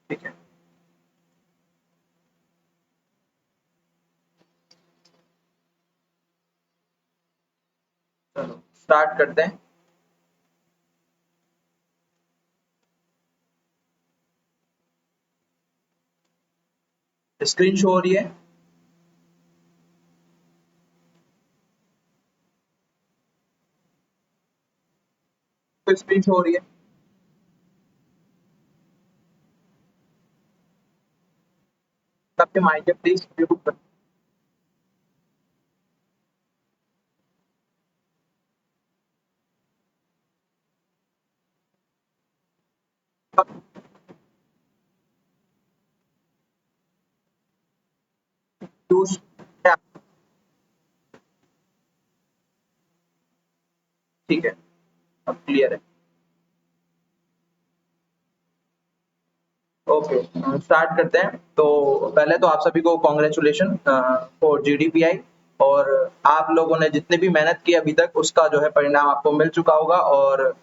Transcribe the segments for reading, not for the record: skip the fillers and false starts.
ठीक है, चलो स्टार्ट करते हैं। स्क्रीन शो हो रही है? तो स्क्रीन शो हो रही है? सबके माइक प्लीज म्यूट कर। ठीक है, अब क्लियर है। ओके, स्टार्ट करते हैं। तो पहले तो आप सभी को कॉन्ग्रेचुलेशन फॉर जीडीपीआई। और आप लोगों ने जितने भी मेहनत की अभी तक, उसका जो है परिणाम आपको मिल चुका होगा। और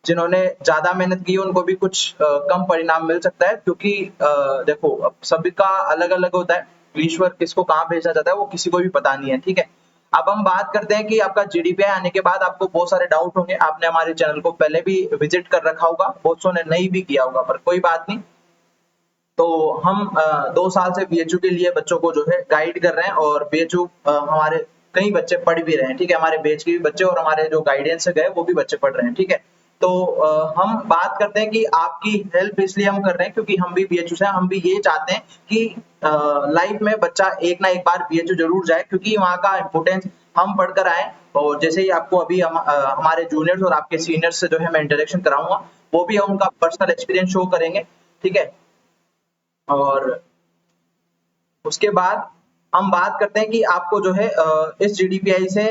जिन्होंने ज्यादा मेहनत की उनको भी कुछ कम परिणाम मिल सकता है, क्योंकि देखो अब सभी का अलग अलग होता है। ईश्वर किसको कहाँ भेजना चाहता है वो किसी को भी पता नहीं है, ठीक है। अब हम बात करते हैं कि आपका जीडीपीआई आने के बाद आपको बहुत सारे डाउट होंगे। आपने हमारे चैनल को पहले भी विजिट कर रखा होगा, बहुत सौ ने नहीं भी किया होगा, पर कोई बात नहीं। तो हम 2 साल से बीएचयू के लिए बच्चों को जो है गाइड कर रहे हैं, और बीएचयू हमारे कई बच्चे पढ़ भी रहे हैं, ठीक है। हमारे बैच के भी बच्चे और हमारे जो गाइडेंस से गए वो भी बच्चे पढ़ रहे हैं, ठीक है। तो हम बात करते हैं कि आपकी हेल्प इसलिए हम कर रहे हैं क्योंकि हम भी बीएचयू से हैं। हम भी ये चाहते हैं कि लाइफ में बच्चा एक ना एक बार बीएचयू जरूर जाए, क्योंकि वहाँ का इम्पोर्टेंस हम पढ़कर आए। और जैसे ही आपको अभी हमारे जूनियर्स और आपके सीनियर्स से जो है मैं इंटरेक्शन कराऊंगा, वो भी हम उनका पर्सनल एक्सपीरियंस शो करेंगे, ठीक है। और उसके बाद हम बात करते हैं कि आपको जो है इस जीडीपीआई से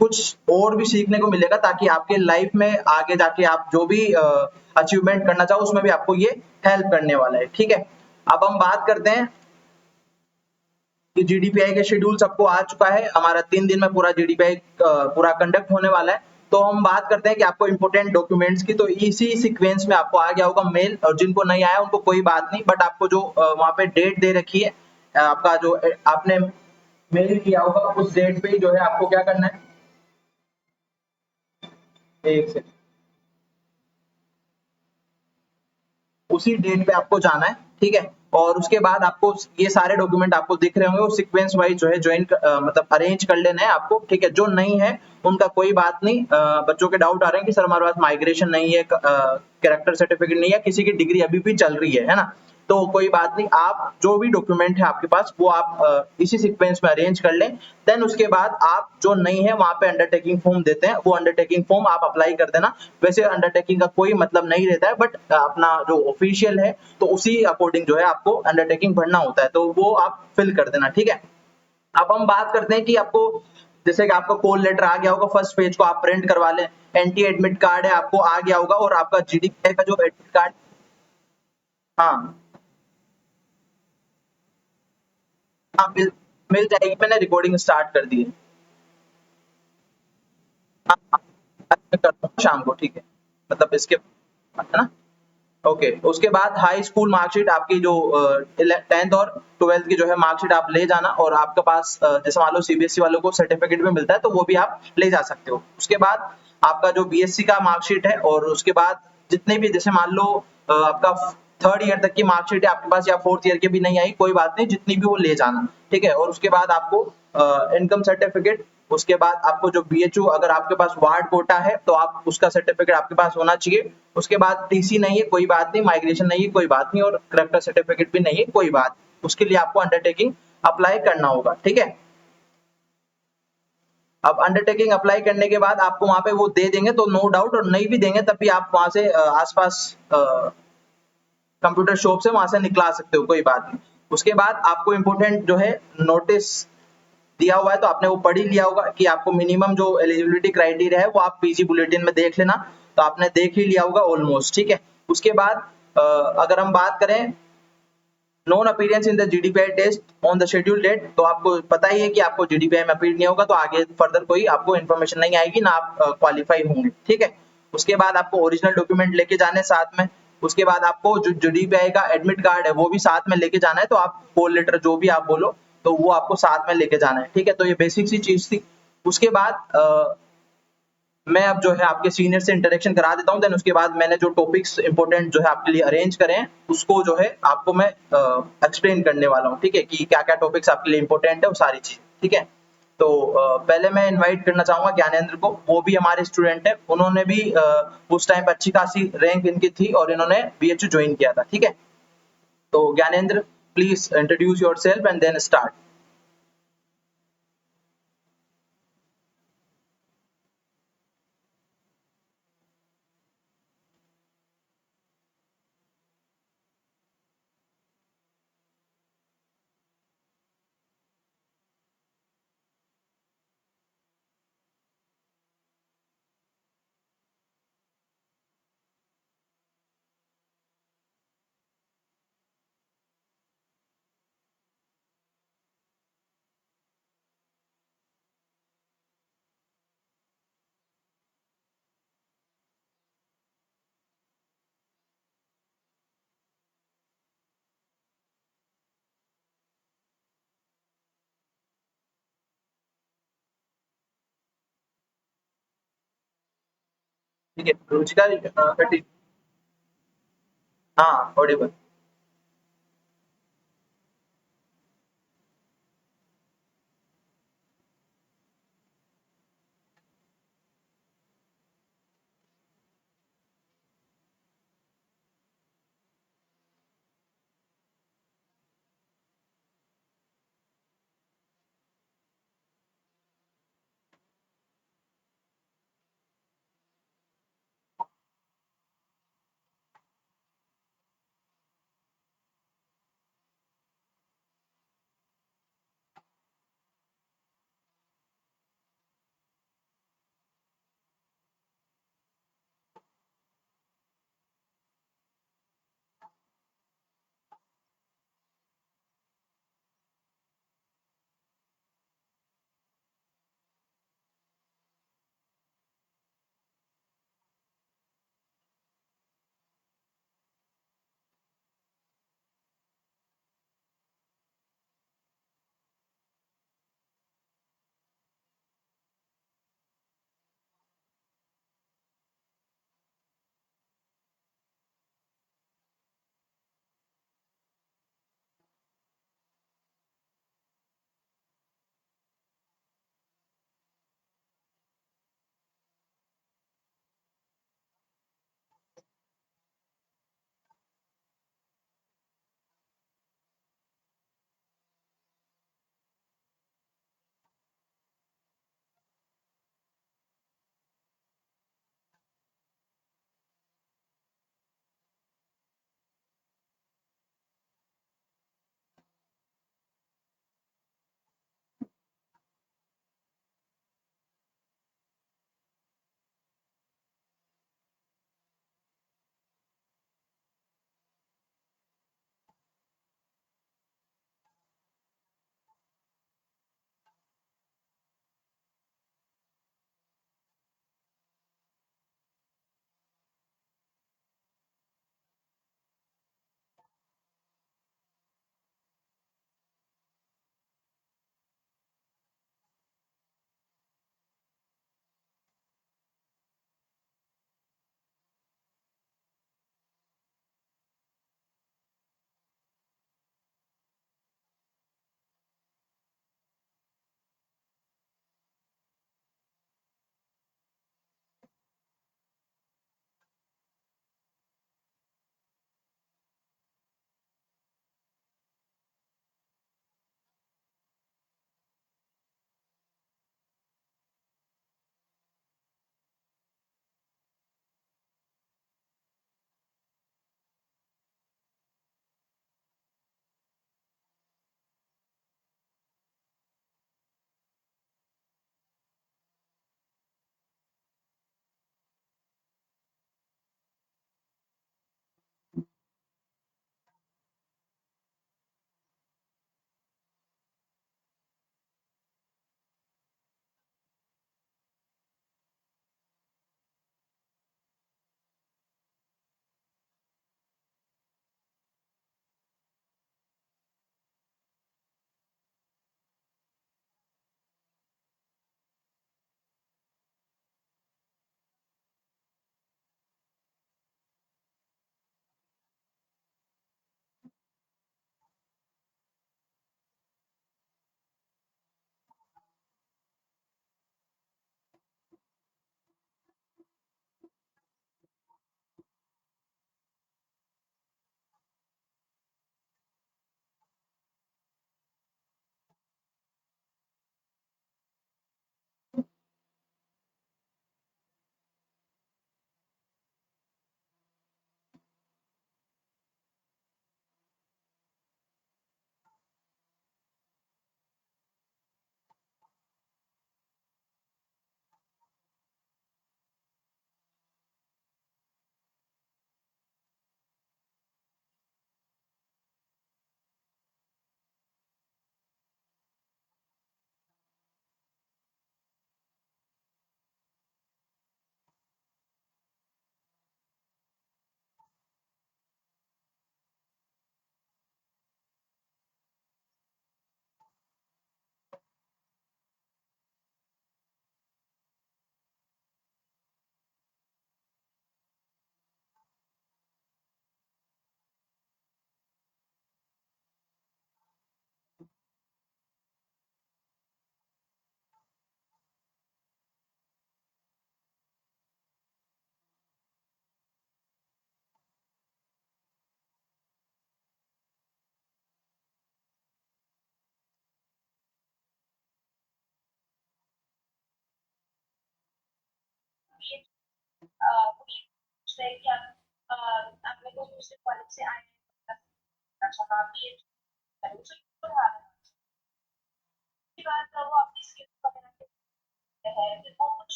कुछ और भी सीखने को मिलेगा, ताकि आपके लाइफ में आगे जाके आप जो भी अचीवमेंट करना चाहो उसमें भी आपको ये हेल्प करने वाला है, ठीक है। अब हम बात करते हैं कि जीडीपीआई का शेड्यूल सबको आ चुका है। हमारा 3 दिन में पूरा जीडीपीआई पूरा कंडक्ट होने वाला है। तो हम बात करते हैं कि आपको इंपोर्टेंट डॉक्यूमेंट्स की, तो इसी सीक्वेंस में आपको आ गया होगा मेल, और जिनको नहीं आया उनको कोई बात नहीं, बट आपको जो वहां पे डेट दे रखी है, आपका जो आपने मेल किया होगा उस डेट पे ही जो है आपको क्या करना है। एक से उसी डेट पे आपको जाना है, ठीक है। और उसके बाद आपको ये सारे डॉक्यूमेंट आपको दिख रहे होंगे, वो सीक्वेंस वाइज जो है ज्वाइन मतलब अरेंज कर लेना है आपको, ठीक है। जो नहीं है उनका कोई बात नहीं। बच्चों के डाउट आ रहे हैं कि सर हमारे पास माइग्रेशन नहीं है, कैरेक्टर सर्टिफिकेट नहीं है, किसी की डिग्री अभी भी चल रही है ना। तो कोई बात नहीं, आप जो भी डॉक्यूमेंट है आपके पास वो आप इसी सीक्वेंस में अरेंज कर लें। देन उसके बाद आप जो नहीं है वहां पे अंडरटेकिंग फॉर्म देते हैं, वो अंडरटेकिंग फॉर्म आप अप्लाई कर देना। वैसे अंडरटेकिंग का कोई मतलब नहीं रहता है, बट अपना जो ऑफिशियल है तो उसी अकॉर्डिंग जो है आपको अंडरटेकिंग भरना होता है, तो वो आप फिल कर देना, ठीक है। अब हम बात करते हैं कि आपको जैसे कि आपका कॉल लेटर आ गया होगा, फर्स्ट पेज को आप प्रिंट करवा लें। एंटी एडमिट कार्ड है आपको आ गया होगा, और आपका जीडीपीआई का जो एडमिट कार्ड। हाँ हाँ, मिल जाएगी, मैंने रिकॉर्डिंग स्टार्ट कर दी है। हाँ हाँ, मैं करता हूँ शाम को, ठीक है। मतलब इसके है ना। ओके, उसके बाद हाई स्कूल मार्कशीट आपकी जो 10th और 12th की जो है मार्कशीट आप ले जाना, और आपके पास जैसे मान लो सीबीएसई वालों को सर्टिफिकेट भी मिलता है तो वो भी आप ले जा सकते हो। उसके बाद आपका जो बीएससी का मार्कशीट है, और उसके बाद जितने भी जैसे मान लो आपका 3rd ईयर तक की मार्कशीट है आपके पास, या 4th ईयर की भी नहीं आई कोई बात नहीं, जितनी भी वो ले जाना, ठीक है। और उसके बाद आपको इनकम सर्टिफिकेट, उसके बाद आपको जो बीएचयू अगर आपके पास वार्ड कोटा है तो आप उसका सर्टिफिकेट आपके पास होना चाहिए। उसके बाद टीसी नहीं है कोई बात नहीं, माइग्रेशन नहीं है कोई बात नहीं, और करेक्टर सर्टिफिकेट भी नहीं है कोई बात, उसके लिए आपको अंडरटेकिंग अप्लाई करना होगा, ठीक है। अब अंडरटेकिंग अप्लाई करने के बाद आपको वहां पे वो दे देंगे तो नो डाउट, और नहीं भी देंगे तब भी आप वहां से आसपास कंप्यूटर शॉप से वहां से निकला सकते हो, कोई बात नहीं। उसके बाद आपको इम्पोर्टेंट जो है नोटिस दिया हुआ है, तो आपने वो पढ़ ही लिया होगा कि आपको मिनिमम जो एलिजिबिलिटी क्राइटेरिया है वो आप पीजी बुलेटिन में देख लेना, तो आपने देख ही लिया होगा ऑलमोस्ट, ठीक है। उसके बाद अगर हम बात करें non appearance in the GDPI test on the schedule date, तो आपको पता ही है कि आपको जीडीपीआई में अपीयर नहीं होगा तो आगे फर्दर कोई आपको इन्फॉर्मेशन नहीं आएगी ना, आप क्वालिफाई होंगे, ठीक है। उसके बाद आपको ओरिजिनल डॉक्यूमेंट लेके जाने साथ में, उसके बाद आपको जो डीपीआई का एडमिट कार्ड है वो भी साथ में लेके जाना है, तो आप कॉल लेटर जो भी आप बोलो तो वो आपको साथ में लेके जाना है, ठीक है। तो ये बेसिक सी चीज थी। उसके बाद मैं अब जो है आपके सीनियर से इंटरेक्शन करा देता हूँ, देन उसके बाद मैंने जो टॉपिक्स इंपॉर्टेंट जो है आपके लिए अरेंज करे हैं उसको जो है आपको मैं एक्सप्लेन करने वाला हूँ, ठीक है, कि क्या क्या टॉपिक्स आपके लिए इंपॉर्टेंट है वो सारी चीज, ठीक है। तो पहले मैं इनवाइट करना चाहूंगा ज्ञानेंद्र को, वो भी हमारे स्टूडेंट है, उन्होंने भी उस टाइम पर अच्छी खासी रैंक इनकी थी और इन्होंने बीएचयू ज्वाइन किया था, ठीक है। तो ज्ञानेंद्र, प्लीज इंट्रोड्यूस योर सेल्फ एंड देन स्टार्ट। ठीक है, रुचिका हाँ audible.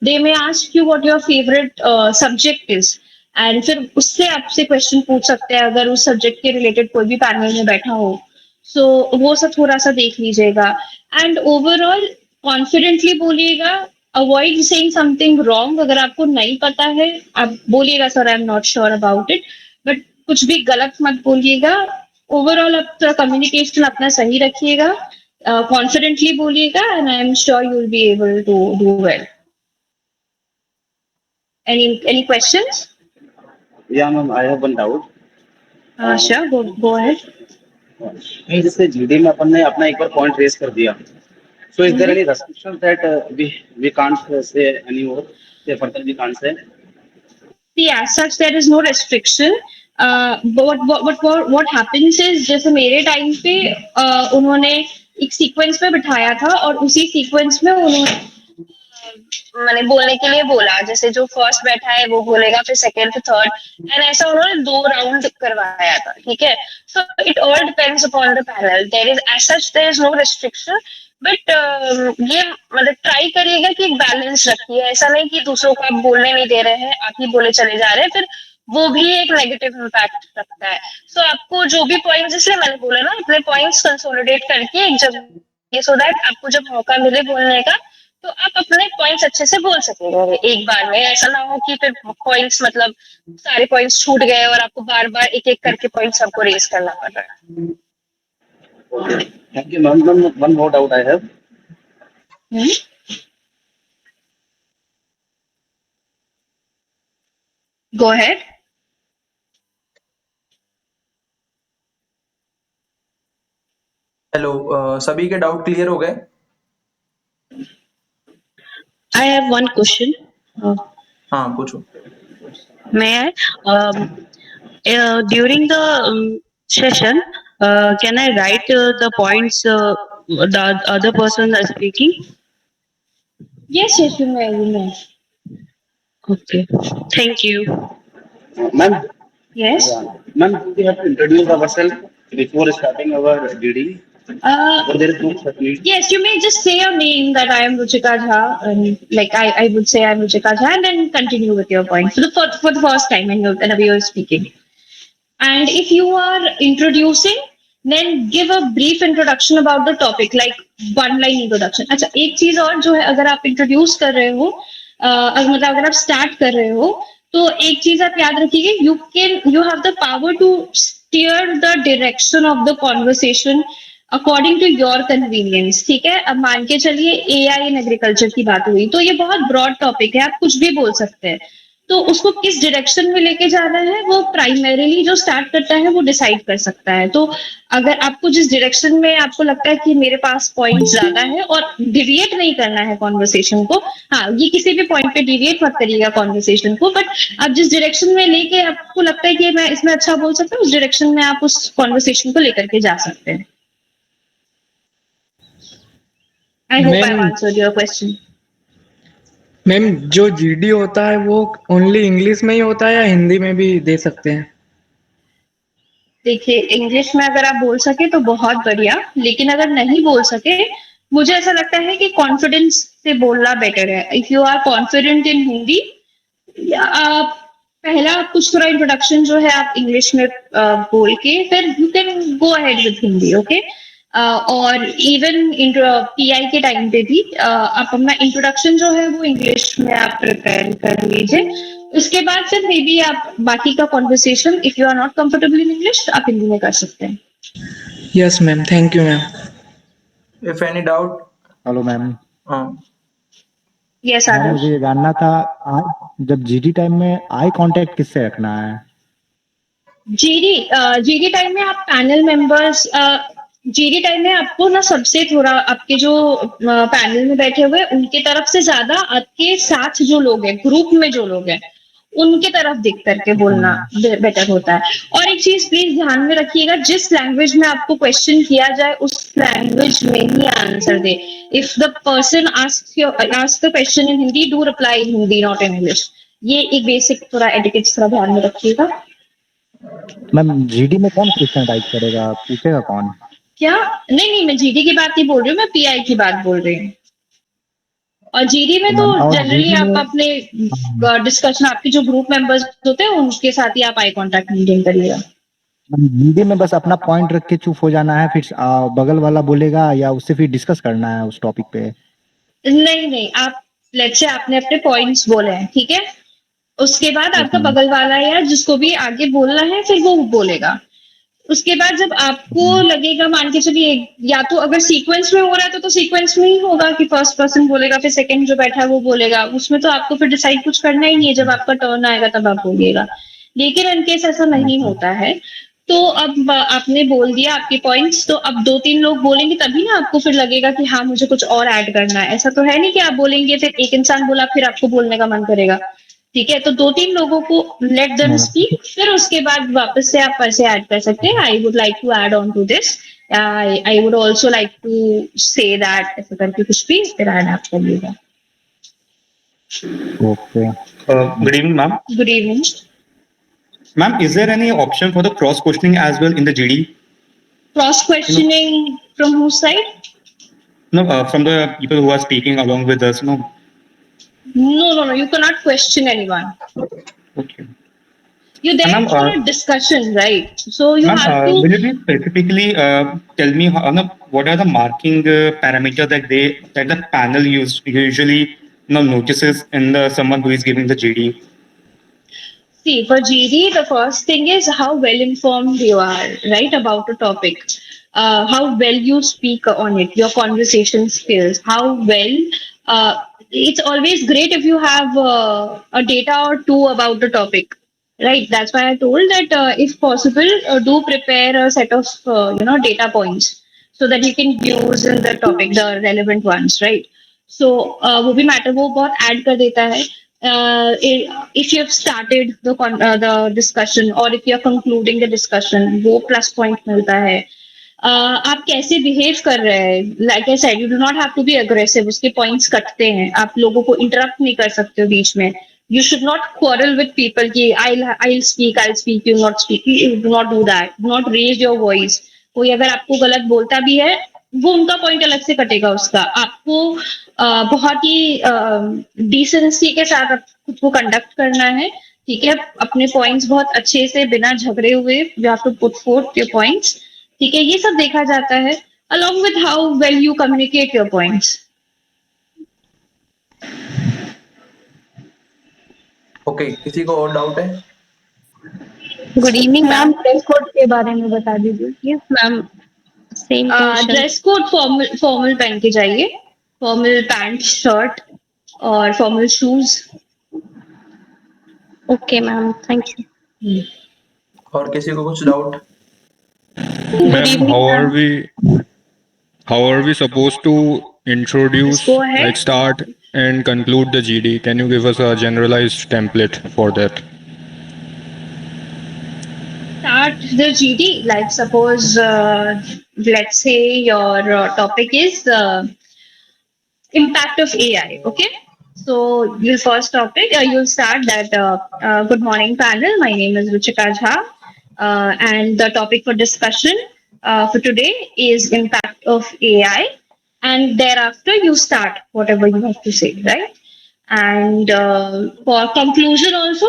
They may ask you what your favorite subject is, and फिर उससे आपसे क्वेश्चन पूछ सकते हैं अगर उस सब्जेक्ट के रिलेटेड कोई भी पैनल में बैठा हो. सो वो सब थोड़ा सा देख लीजिएगा. एंड ओवरऑल कॉन्फिडेंटली बोलिएगा. Avoid saying something wrong. अगर आपको नहीं पता है आप बोलिएगा sir I am not sure about it, but कुछ भी गलत मत बोलिएगा. ओवरऑल अपना कम्युनिकेशन अपना सही रखिएगा. कॉन्फिडेंटली बोलिएगा and I am sure you will be able to do well. Any questions? Yeah, ma'am, I have one doubt. Sure, go ahead. नहीं, जैसे जीडी में अपन ने अपना एक बार पॉइंट रेज कर दिया. So is there any restriction that we can't say anymore? Say further we can't say. See, as such, there is no restriction. But what happens is जैसे मेरे टाइम पे उन्होंने एक सीक्वेंस में बिठाया था और उसी सीक्वेंस में उन्होंने मैंने बोलने के लिए बोला. जैसे जो फर्स्ट बैठा है वो बोलेगा, फिर सेकंड, फिर थर्ड, एंड ऐसा उन्होंने 2 राउंड करवाया था. ठीक है. So it all depends upon the panel. There is as such there is no restriction, but ये मतलब ट्राई करिएगा कि एक बैलेंस रखिए. ऐसा नहीं कि दूसरों को आप बोलने नहीं दे रहे हैं, आप ही बोले चले जा रहे हैं, फिर वो भी एक नेगेटिव इम्पैक्ट रखता है. सो आपको जो भी पॉइंट्स, इसलिए मैंने बोला ना, अपने पॉइंट्स कंसोलिडेट करके एक जगह, सो दैट आपको जब मौका मिले बोलने का तो आप अपने पॉइंट्स अच्छे से बोल सकेंगे एक बार में. ऐसा ना हो कि फिर पॉइंट्स मतलब सारे पॉइंट्स छूट गए और आपको बार बार एक एक करके पॉइंट्स आपको रेज करना पड़ रहा है. Okay. Thank you, ma'am. One more doubt I have. Go ahead. Hello, सभी के डाउट क्लियर हो गए? I have one question. हाँ, पूछो. May I? During the session, can I write the points the other person is speaking? Yes, you may. Okay. Thank you. Ma'am. Yes. Ma'am, we have to introduce ourselves before starting our DD. Or there is no such need. Yes, you may just say your name that I am Ruchika Jha, and like I would say I'm Ruchika Jha, and then continue with your point for the first time whenever you're speaking. And if you are introducing, then give a brief introduction about the topic, like one line introduction. अच्छा, एक चीज और जो है, अगर आप introduce कर रहे हो, मतलब अगर आप start कर रहे हो, तो एक चीज आप याद रखिए, you have the power to steer the direction of the conversation according to your convenience. ठीक है. अब मान के चलिए AI इन एग्रीकल्चर की बात हुई, तो ये बहुत ब्रॉड टॉपिक है, आप कुछ भी बोल सकते हैं. तो उसको किस डायरेक्शन में लेके जाना है वो प्राइमरीली जो स्टार्ट करता है वो डिसाइड कर सकता है. तो अगर आपको जिस डायरेक्शन में आपको लगता है कि मेरे पास पॉइंट ज्यादा है, और डिविएट नहीं करना है कॉन्वर्सेशन को. हाँ, ये किसी भी पॉइंट पे डिविएट मत करिएगा कॉन्वर्सेशन को, बट आप जिस डायरेक्शन में लेके आपको लगता है कि मैं इसमें अच्छा बोल सकता हूँ, उस डायरेक्शन में आप उस कॉन्वर्सेशन को लेकर के जा सकते हैं. I hope I've answered your question. Ma'am, जो जीडी होता है वो ओनली इंग्लिश में ही होता है या हिंदी में भी दे सकते हैं? देखिए, इंग्लिश में अगर आप बोल सके तो बहुत बढ़िया, लेकिन अगर नहीं बोल सके, मुझे ऐसा लगता है कि कॉन्फिडेंस से बोलना बेटर है. If you are confident in Hindi, पहला कुछ थोड़ा इंट्रोडक्शन जो है आप इंग्लिश में बोल के फिर you can go ahead with Hindi. Okay. और इवन पीआई के टाइम पे भी आप अपना इंट्रोडक्शन जो है वो इंग्लिश में आप प्रिपेयर कर लीजिए. उसके बाद फिर मे बी आप बाकी का conversation, if you are not comfortable in English, आप हिंदी में कर सकते हैं. Yes ma'am, thank you ma'am. If any doubt. Hello ma'am. Yes ma'am, मुझे ये जानना था, जब जीडी टाइम में आई कांटेक्ट किससे रखना है? जीडी टाइम में आप पैनल मेंबर्स, जीडी टाइम में आपको ना सबसे थोड़ा आपके जो पैनल में बैठे हुए उनके तरफ से ज्यादा आपके साथ जो लोग हैं, ग्रुप में जो लोग हैं, उनके तरफ देख करके बोलना बेटर होता है। और एक चीज प्लीज ध्यान में रखिएगा, जिस लैंग्वेज में आपको क्वेश्चन किया जाए उस लैंग्वेज में ही आंसर दे। If the person ask the question in Hindi, do reply in Hindi, not in English. ये एक बेसिक थोड़ा एटिकेट्स थोड़ा ध्यान में रखिएगा। मैम जीडी में कौन क्वेश्चन टाइप करेगा, पूछेगा कौन? क्या? नहीं, मैं जीडी की बात नहीं बोल रही हूँ, मैं पीआई की बात बोल रही हूँ। और जीडी में तो मैम और जनरली जीडी आप में अपने डिस्कशन, आपके जो ग्रुप मेंबर्स होते हैं उनके साथ ही आप आई कांटेक्ट मेंटेन करिएगा। जीडी में बस अपना पॉइंट रख के चुप हो जाना है, फिर बगल वाला बोलेगा या उससे फिर डिस्कस करना है उस टॉपिक पे? नहीं, आप लेट्स से आपने अपने पॉइंट्स बोले हैं, ठीक है, उसके बाद आपका बगल वाला या जिसको भी आगे बोलना है फिर वो बोलेगा। उसके बाद जब आपको लगेगा, मान के चलिए या तो अगर सीक्वेंस में हो रहा है तो सीक्वेंस में ही होगा कि फर्स्ट पर्सन बोलेगा फिर सेकंड जो बैठा है वो बोलेगा, उसमें तो आपको फिर डिसाइड कुछ करना ही नहीं है, जब आपका टर्न आएगा तब आप बोलिएगा। लेकिन इनकेस ऐसा नहीं होता है तो अब आपने बोल दिया आपके पॉइंट्स, तो अब 2-3 लोग बोलेंगे तभी ना आपको फिर लगेगा कि हाँ मुझे कुछ और ऐड करना है। ऐसा तो है नहीं कि आप बोलेंगे फिर एक इंसान बोला फिर आपको बोलने का मन करेगा, ठीक है। तो 2-3 लोगों को लेट देम स्पीक, फिर उसके बाद वापस से आप ऐसे ऐड कर सकते हैं। I would like to add on to this, I would also like to say that, ऐसे करके कुछ भी फिर ऐड आप कर लीजिएगा। Okay. Good evening, ma'am. Good evening. Ma'am, is there any option for the cross questioning as well in the GD? Cross questioning from whose side? No, from the people who are speaking along with us. No. No, you cannot question anyone. Okay. You're there Ma'am, for a discussion, right? So you Ma'am, have to. will you please specifically tell me how, what are the marking parameters that the panel usually notices in the someone who is giving the GD? See, for GD, the first thing is how well informed you are, right, about a topic. How well you speak on it, your conversation skills, how well. It's always great if you have a data or two about the topic, right? That's why I told that if possible, do prepare a set of data points so that you can use in the topic the relevant ones, right? So वो भी matter वो बहुत add कर देता है। If you have started the discussion or if you are concluding the discussion, वो plus point मिलता है। आप कैसे बिहेव कर रहे हैं, like I said, you do not have to be aggressive, उसके पॉइंट्स कटते हैं, आप लोगों को इंटरप्ट नहीं कर सकते हो बीच में। You should not quarrel with people कि I'll speak, you not speak, you do not do that, do not raise your voice। कोई अगर आपको गलत बोलता भी है वो उनका पॉइंट अलग से कटेगा उसका। आपको बहुत ही डिसेंसी के साथ खुद को कंडक्ट करना है, ठीक है। अपने पॉइंट्स बहुत अच्छे से बिना झगड़े हुए you have to put forth your points, ठीक है। ये सब देखा जाता है along with how well you communicate your points। Okay, किसी को और डाउट है? Good evening ma'am. Dress code के बारे में बता दीजिए। Yes ma'am, same dress code formal पहन के जाइए, फॉर्मल पैंट शर्ट और formal shoes. Okay ma'am, thank you. और किसी को कुछ doubt? Ma'am, how are we supposed to introduce, Just go ahead. like start and conclude the GD? Can you give us a generalized template for that? Start the GD, like suppose let's say your topic is impact of AI, okay? So your first topic, you'll start that good morning panel, my name is Ruchika Jha, and the topic for discussion for today is impact of AI, and thereafter you start whatever you have to say, right? And for conclusion also,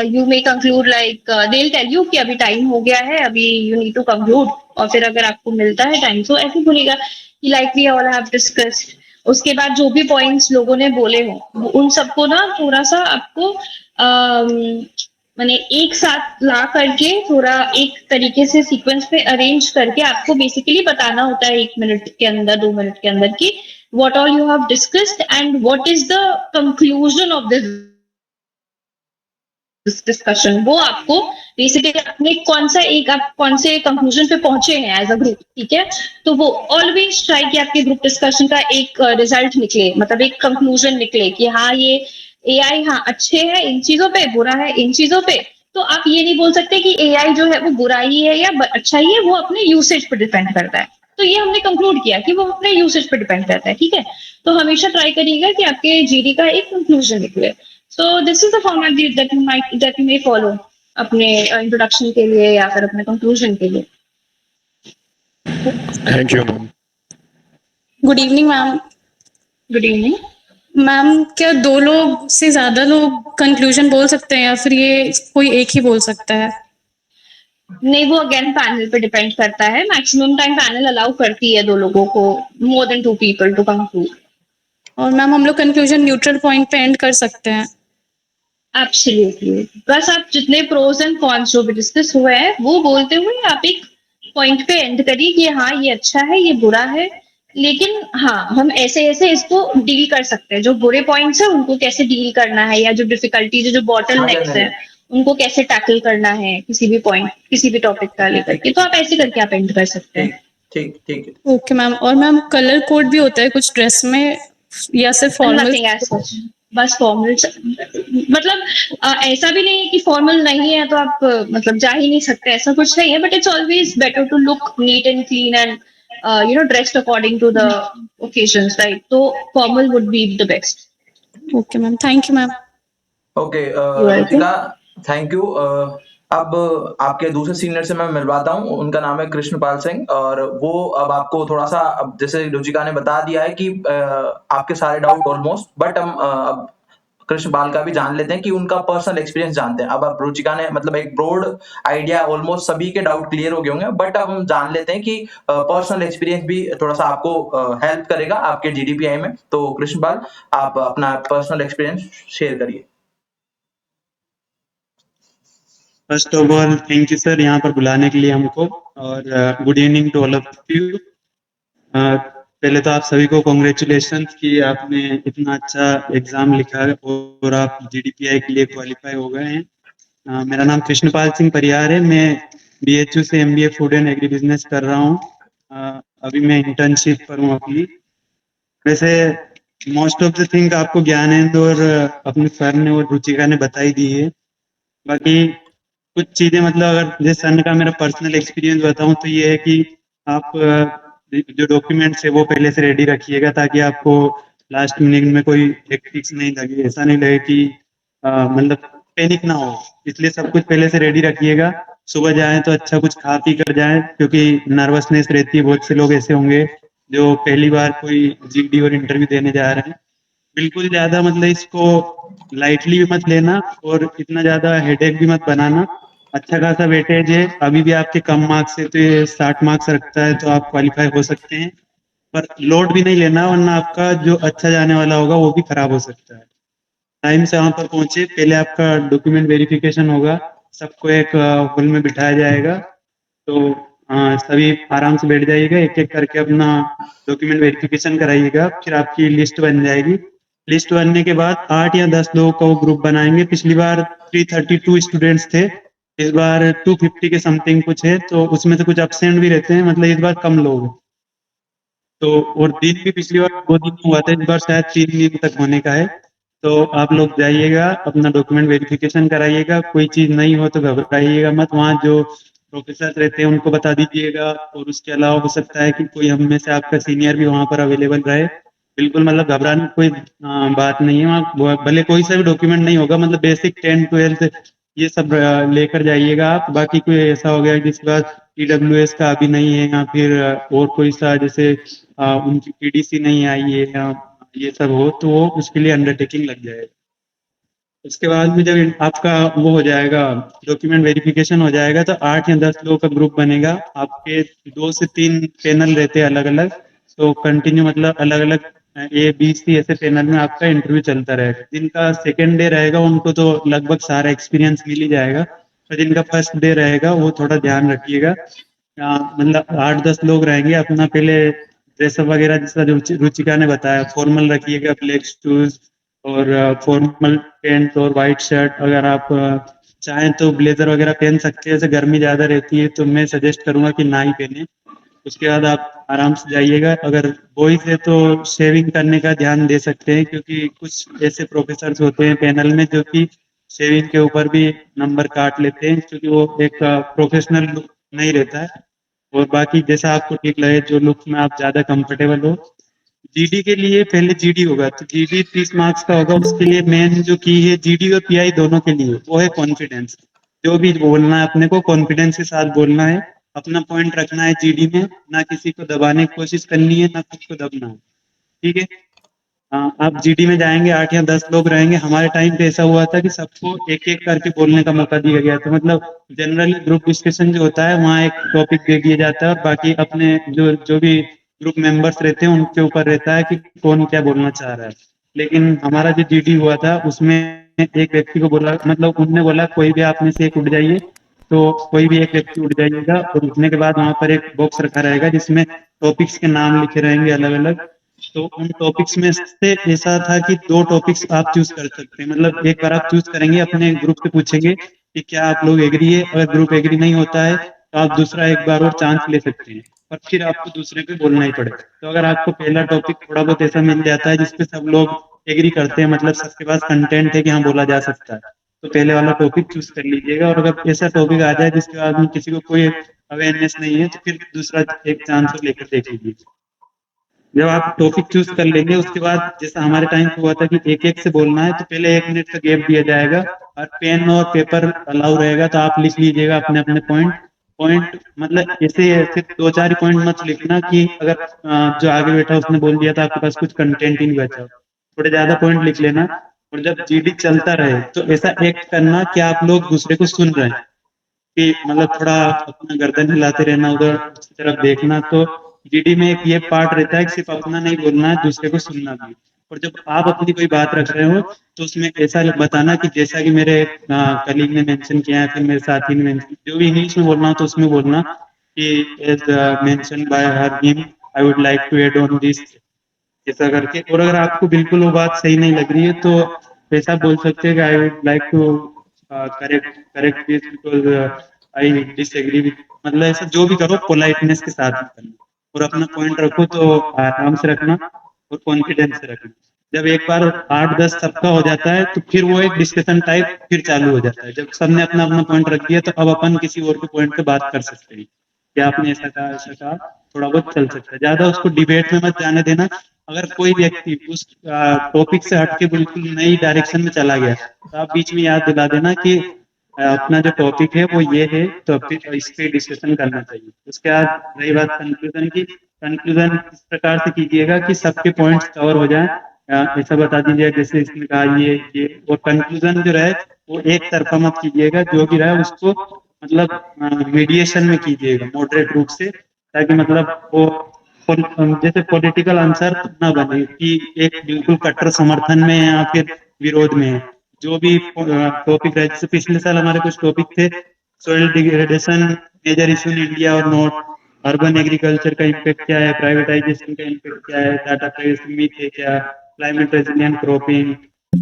you may conclude like they'll tell you कि अभी time हो गया है, अभी you need to conclude, और फिर अगर आपको मिलता है time तो ऐसे बोलेगा कि like we all have discussed। उसके बाद जो भी पॉइंट्स लोगों ने बोले हो उन सबको ना थोड़ा सा आपको माने एक साथ ला करके थोड़ा एक तरीके से सीक्वेंस पे अरेंज करके आपको बेसिकली बताना होता है 1 मिनट के अंदर 2 मिनट के अंदर कि what all you have discussed and what is the conclusion of this discussion। वो आपको बेसिकली अपने कौन से कंक्लूजन पे पहुंचे हैं एज अ ग्रुप, ठीक है। तो वो ऑलवेज ट्राई कि आपके ग्रुप डिस्कशन का एक रिजल्ट निकले, मतलब एक कंक्लूजन निकले कि हाँ ये AI हाँ अच्छे है इन चीजों पे, बुरा है इन चीजों पे, तो आप ये नहीं बोल सकते कि AI जो है वो बुरा ही है या अच्छा ही है, वो अपने यूसेज पर डिपेंड करता है। तो ये हमने कंक्लूड किया कि वो अपने यूसेज पर डिपेंड करता है, ठीक है। तो हमेशा ट्राई करिएगा कि आपके जीडी का एक कंक्लूजन निकले। So this is the format that you may follow अपने इंट्रोडक्शन के लिए या फिर अपने कंक्लूजन के लिए। Thank you, ma'am. Good evening ma'am. Good evening ma'am, क्या दो लोग से ज्यादा लोग कंक्लूजन बोल सकते हैं या फिर ये कोई एक ही बोल सकता है? नहीं, वो अगेन पैनल पे डिपेंड करता है। मैक्सिमम टाइम पैनल अलाउ करती है 2 लोगों को, more than 2 people to conclude. और मैम हम लोग कंक्लूजन न्यूट्रल पॉइंट पे एंड कर सकते हैं? एब्सोल्युटली, बस आप जितने प्रोज एंड कॉन्स जो भी डिस्कस हुए हैं वो बोलते हुए आप एक पॉइंट पे एंड करिए कि हाँ ये अच्छा है, ये बुरा है, लेकिन हाँ हम ऐसे ऐसे इसको डील कर सकते हैं। जो बुरे पॉइंट्स है उनको कैसे डील करना है, या जो डिफिकल्टीज जो बॉटल नेक्स है उनको कैसे टैकल करना है किसी भी पॉइंट, किसी भी टॉपिक का लेकर के, तो आप ऐसे करके आप एंड कर सकते हैं। ठीक ठीक है। Okay ma'am. और मैम कलर कोड भी होता है कुछ ड्रेस में या सिर्फ फॉर्मल? नथिंग एज सच, बस फॉर्मल। मतलब ऐसा भी नहीं है कि फॉर्मल नहीं है तो आप मतलब जा ही नहीं सकते, ऐसा कुछ नहीं है। But it's always better to look neat and clean and dressed according to the occasions, right? तो formal would be the best. Ok ma'am, thank you ma'am. Okay welcome. Ruchika, thank you. अब आपके दूसरे सीनियर से मैं मिलवाता हूँ, उनका नाम है कृष्णपाल सिंह, और वो अब आपको थोड़ा सा, अब जैसे रुचिका ने बता दिया है कि आपके सारे डाउट ऑलमोस्ट, बट हम अब कृष्णपाल का भी जान लेते हैं कि उनका पर्सनल एक्सपीरियंस जानते हैं। अब रुचिका ने मतलब एक ब्रॉड आइडिया, ऑलमोस्ट सभी के डाउट क्लियर हो गए होंगे, बट अब हम जान लेते हैं कि पर्सनल एक्सपीरियंस भी थोड़ा सा आपको हेल्प करेगा आपके जीडीपीआई में। तो कृष्णपाल, आप अपना पर्सनल एक्सपीरियंस शेयर करिए। First of all thank you sir यहाँ पर बुलाने के लिए हमको, और good evening to all of you. पहले तो आप सभी को कॉन्ग्रेचुलेशन कि आपने इतना अच्छा एग्जाम लिखा और आप जीडीपीआई के लिए क्वालिफाई हो गए हैं। मेरा नाम कृष्णपाल सिंह परिहार है। मैं बीएचयू से MBA food and agri business कर रहा हूँ। अभी मैं इंटर्नशिप पर हूँ अपनी। वैसे मोस्ट ऑफ द थिंग आपको ज्ञानेंद्र और अपने सर ने और रुचिका ने बताई दी है। बाकी कुछ चीजें मतलब अगर जैसे सन का मेरा पर्सनल एक्सपीरियंस बताऊं तो ये है कि आप जो डॉक्यूमेंट्स है वो पहले से रेडी रखिएगा, ताकि आपको लास्ट मिनट में कोई हेक्टिक्स नहीं लगे, ऐसा नहीं लगे कि मतलब पैनिक ना हो। इसलिए सब कुछ पहले से रेडी रखिएगा। सुबह जाएं तो अच्छा कुछ खा पी कर जाएं, क्योंकि नर्वसनेस रहती है। बहुत से लोग ऐसे होंगे जो पहली बार कोई जीडी और इंटरव्यू देने जा रहे हैं। बिल्कुल ज्यादा मतलब इसको लाइटली भी मत लेना और इतना ज्यादा हेडेक भी मत बनाना। अच्छा खासा वेटेज है, अभी भी आपके कम मार्क्स है तो ये 60 मार्क्स रखता है तो आप क्वालिफाई हो सकते हैं। पर लोड भी नहीं लेना, वरना आपका जो अच्छा जाने वाला होगा वो भी खराब हो सकता है। टाइम से वहां पर पहुंचे। पहले आपका डॉक्यूमेंट वेरिफिकेशन होगा, सबको एक हॉल में बिठाया जाएगा। तो सभी आराम से बैठ जाइएगा, एक एक करके अपना डॉक्यूमेंट वेरिफिकेशन कराइएगा। फिर आपकी लिस्ट बन जाएगी। लिस्ट बनने के बाद 8 या 10 लोगों का वो ग्रुप बनाएंगे। पिछली बार 332 स्टूडेंट्स थे, इस बार 250 के समथिंग कुछ है। तो उसमें से कुछ एब्सेंट भी रहते हैं, मतलब इस बार कम लोग हैं। तो और दिन भी पिछली बार 2 दिन हुआ था, इस बार शायद 3 दिन तक होने का है। तो आप लोग जाइएगा, अपना डॉक्यूमेंट वेरिफिकेशन कराइएगा। कोई चीज नहीं हो तो घबराइएगा मत, वहाँ जो प्रोफेसर रहते हैं उनको बता दीजिएगा। और उसके अलावा हो सकता है कि कोई हम में से आपका सीनियर भी वहाँ पर अवेलेबल रहे। बिल्कुल मतलब घबराने की कोई बात नहीं है। वहाँ भले कोई सा भी डॉक्यूमेंट नहीं होगा, मतलब बेसिक 10 12 ये सब लेकर जाइएगा आप। बाकी कोई ऐसा हो गया जिसके पास ईडब्ल्यूएस का अभी नहीं है, या फिर और कोई सा जैसे उनकी पीडीसी नहीं आई है या ये सब हो, तो वो उसके लिए अंडरटेकिंग लग जाएगा। उसके बाद में जब आपका वो हो जाएगा, डॉक्यूमेंट वेरिफिकेशन हो जाएगा, तो 8 या 10 लोगों का ग्रुप बनेगा। आपके 2 से 3 पैनल रहते हैं अलग अलग। तो कंटिन्यू मतलब अलग अलग ए बी सी ऐसे पैनल में आपका इंटरव्यू चलता रहेगा। जिनका सेकेंड डे रहेगा उनको तो लगभग सारा एक्सपीरियंस मिल ही जाएगा, तो जिनका फर्स्ट डे रहेगा वो थोड़ा ध्यान रखिएगा। मतलब 8-10 लोग रहेंगे। अपना पहले ड्रेसअप वगैरह जैसा रुचिका ने बताया, फॉर्मल रखिएगा, ब्लैक शूज और फॉर्मल पैंट और वाइट शर्ट। अगर आप चाहें तो ब्लेजर वगैरह पहन सकते हैं, जैसे गर्मी ज्यादा रहती है तो मैं सजेस्ट करूंगा कि ना ही पहने। उसके बाद आप आराम से जाइएगा। अगर बॉयज है तो शेविंग करने का ध्यान दे सकते हैं, क्योंकि कुछ ऐसे प्रोफेसर्स होते हैं पैनल में जो कि शेविंग के ऊपर भी नंबर काट लेते हैं, क्योंकि वो एक प्रोफेशनल लुक नहीं रहता है। और बाकी जैसा आपको ठीक लगे, जो लुक में आप ज्यादा कंफर्टेबल हो। जीडी के लिए पहले जीडी होगा, तो जीडी 30 मार्क्स का होगा। उसके लिए मेन जो की है जीडी और पीआई दोनों के लिए, वो है कॉन्फिडेंस। जो भी बोलना है अपने को कॉन्फिडेंस के साथ बोलना है, अपना पॉइंट रखना है जीडी में, ना किसी को दबाने की कोशिश करनी है, ना खुद को दबना है। ठीक है। हाँ, आप जीडी में जाएंगे, 8 या 10 लोग रहेंगे। हमारे टाइम पे ऐसा हुआ था कि सबको एक एक करके बोलने का मौका दिया गया था। मतलब जनरली ग्रुप डिस्कशन जो होता है, वहाँ एक टॉपिक दे दिया जाता है और बाकी अपने जो जो भी ग्रुप मेंबर्स रहते हैं उनके ऊपर रहता है कि कौन क्या बोलना चाह रहा है। लेकिन हमारा जो जीडी हुआ था उसमें एक व्यक्ति को बोला, मतलब उनने बोला कोई भी आप में से एक उठ जाइए, तो कोई भी एक व्यक्ति उठ जाइएगा और उठने के बाद वहाँ पर एक बॉक्स रखा रहेगा जिसमें टॉपिक्स के नाम लिखे रहेंगे अलग अलग। तो उन टॉपिक्स में से ऐसा था कि 2 टॉपिक्स आप चूज कर सकते हैं। मतलब एक बार आप चूज करेंगे, अपने ग्रुप से पूछेंगे कि क्या आप लोग एग्री है। अगर ग्रुप एग्री नहीं होता है तो आप दूसरा एक बार और चांस ले सकते हैं और फिर आपको दूसरे पे बोलना ही पड़ेगा। तो अगर आपको पहला टॉपिक थोड़ा बहुत ऐसा मिल जाता है जिसपे सब लोग एग्री करते हैं, मतलब सबके पास कंटेंट है कि हाँ बोला जा सकता है, तो पहले वाला टॉपिक चूज कर लीजिएगा। और अगर ऐसा टॉपिक आ जाए जिसके बाद में किसी को कोई अवेयरनेस नहीं है, तो फिर दूसरा एक चांस लेकर देख लीजिए। जब आप टॉपिक चूज कर लेंगे, उसके बाद जैसा हमारे टाइम पे हुआ था कि एक एक से बोलना है, तो पहले 1 मिनट का गैप दिया जाएगा और पेन और पेपर अलाउ रहेगा। तो आप लिख लीजिएगा अपने अपने पॉइंट मतलब ऐसे सिर्फ 2-4 ही पॉइंट मत लिखना कि अगर जो आगे बैठा उसने बोल दिया था आपके पास कुछ कंटेंट ही नहीं बचा, थोड़े ज्यादा पॉइंट लिख लेना। और जब जीडी चलता रहे तो ऐसा एक्ट करना कि आप लोग दूसरे को सुन रहे हैं, कि मतलब थोड़ा अपना गर्दन हिलाते रहना, उधर उसकी तरफ देखना। तो जीडी में एक ये पार्ट रहता है कि सिर्फ अपना नहीं बोलना है, दूसरे को सुनना भी। और जब आप अपनी कोई बात रख रहे हो तो उसमें ऐसा बताना कि जैसा कि मेरे कलीग ने मेंशन किया है, फिर मेरे साथी ने मेंशन, जो भी इंग्लिश में बोलना हो तो उसमें बोलना कि as mention by her him I would like to add on this, ऐसा करके। और अगर आपको बिल्कुल वो बात सही नहीं लग रही है तो ऐसा बोल सकते हैं कि I would like to correct this because I disagree with, मतलब ऐसा जो भी करो पोलाइटनेस के साथ करना और अपना पॉइंट रखो तो आराम से रखना और कॉन्फिडेंस से रखना। जब एक बार 8-10 सबका हो जाता है तो फिर वो एक डिस्कशन टाइप फिर चालू हो जाता है। जब सबने अपना अपना पॉइंट रख दिया तो अब अपन किसी और के पॉइंट पे बात कर सकते हैं कि आपने ऐसा कहा, थोड़ा बहुत चल सकता है। ज्यादा उसको डिबेट में मत जाने देना। अगर कोई व्यक्ति उस टॉपिक से हटके बिल्कुल नई डायरेक्शन में चला गया तो आप बीच में याद दिला देना कि अपना जो टॉपिक है वो ये है, तो फिर इस पे डिस्कशन करना चाहिए। उसके बाद रही बात कंक्लूजन की, कंक्लूजन इस प्रकार से कीजिएगा कि सबके पॉइंट्स कवर हो जाए। ऐसा बता दीजिए जैसे इसने कहा ये। और कंक्लूजन जो रहे वो एक तरफा मत कीजिएगा, जो भी रहे उसको मतलब मीडिएशन में कीजिएगा, मॉडरेट रूप से, ताकि मतलब वो जैसे पॉलिटिकल आंसर ना बने कि एक बिल्कुल कट्टर समर्थन में है या फिर विरोध में है। जो भी टॉपिक है, जैसे पिछले साल हमारे कुछ टॉपिक थे, soil degradation major issue in India और नॉट, अर्बन एग्रीकल्चर का इम्पैक्ट क्या है, प्राइवेटाइजेशन का इम्पैक्ट क्या है, डाटा प्राइवेसी मीथ है क्या, क्लाइमेट रेजिलिएंट क्रॉपिंग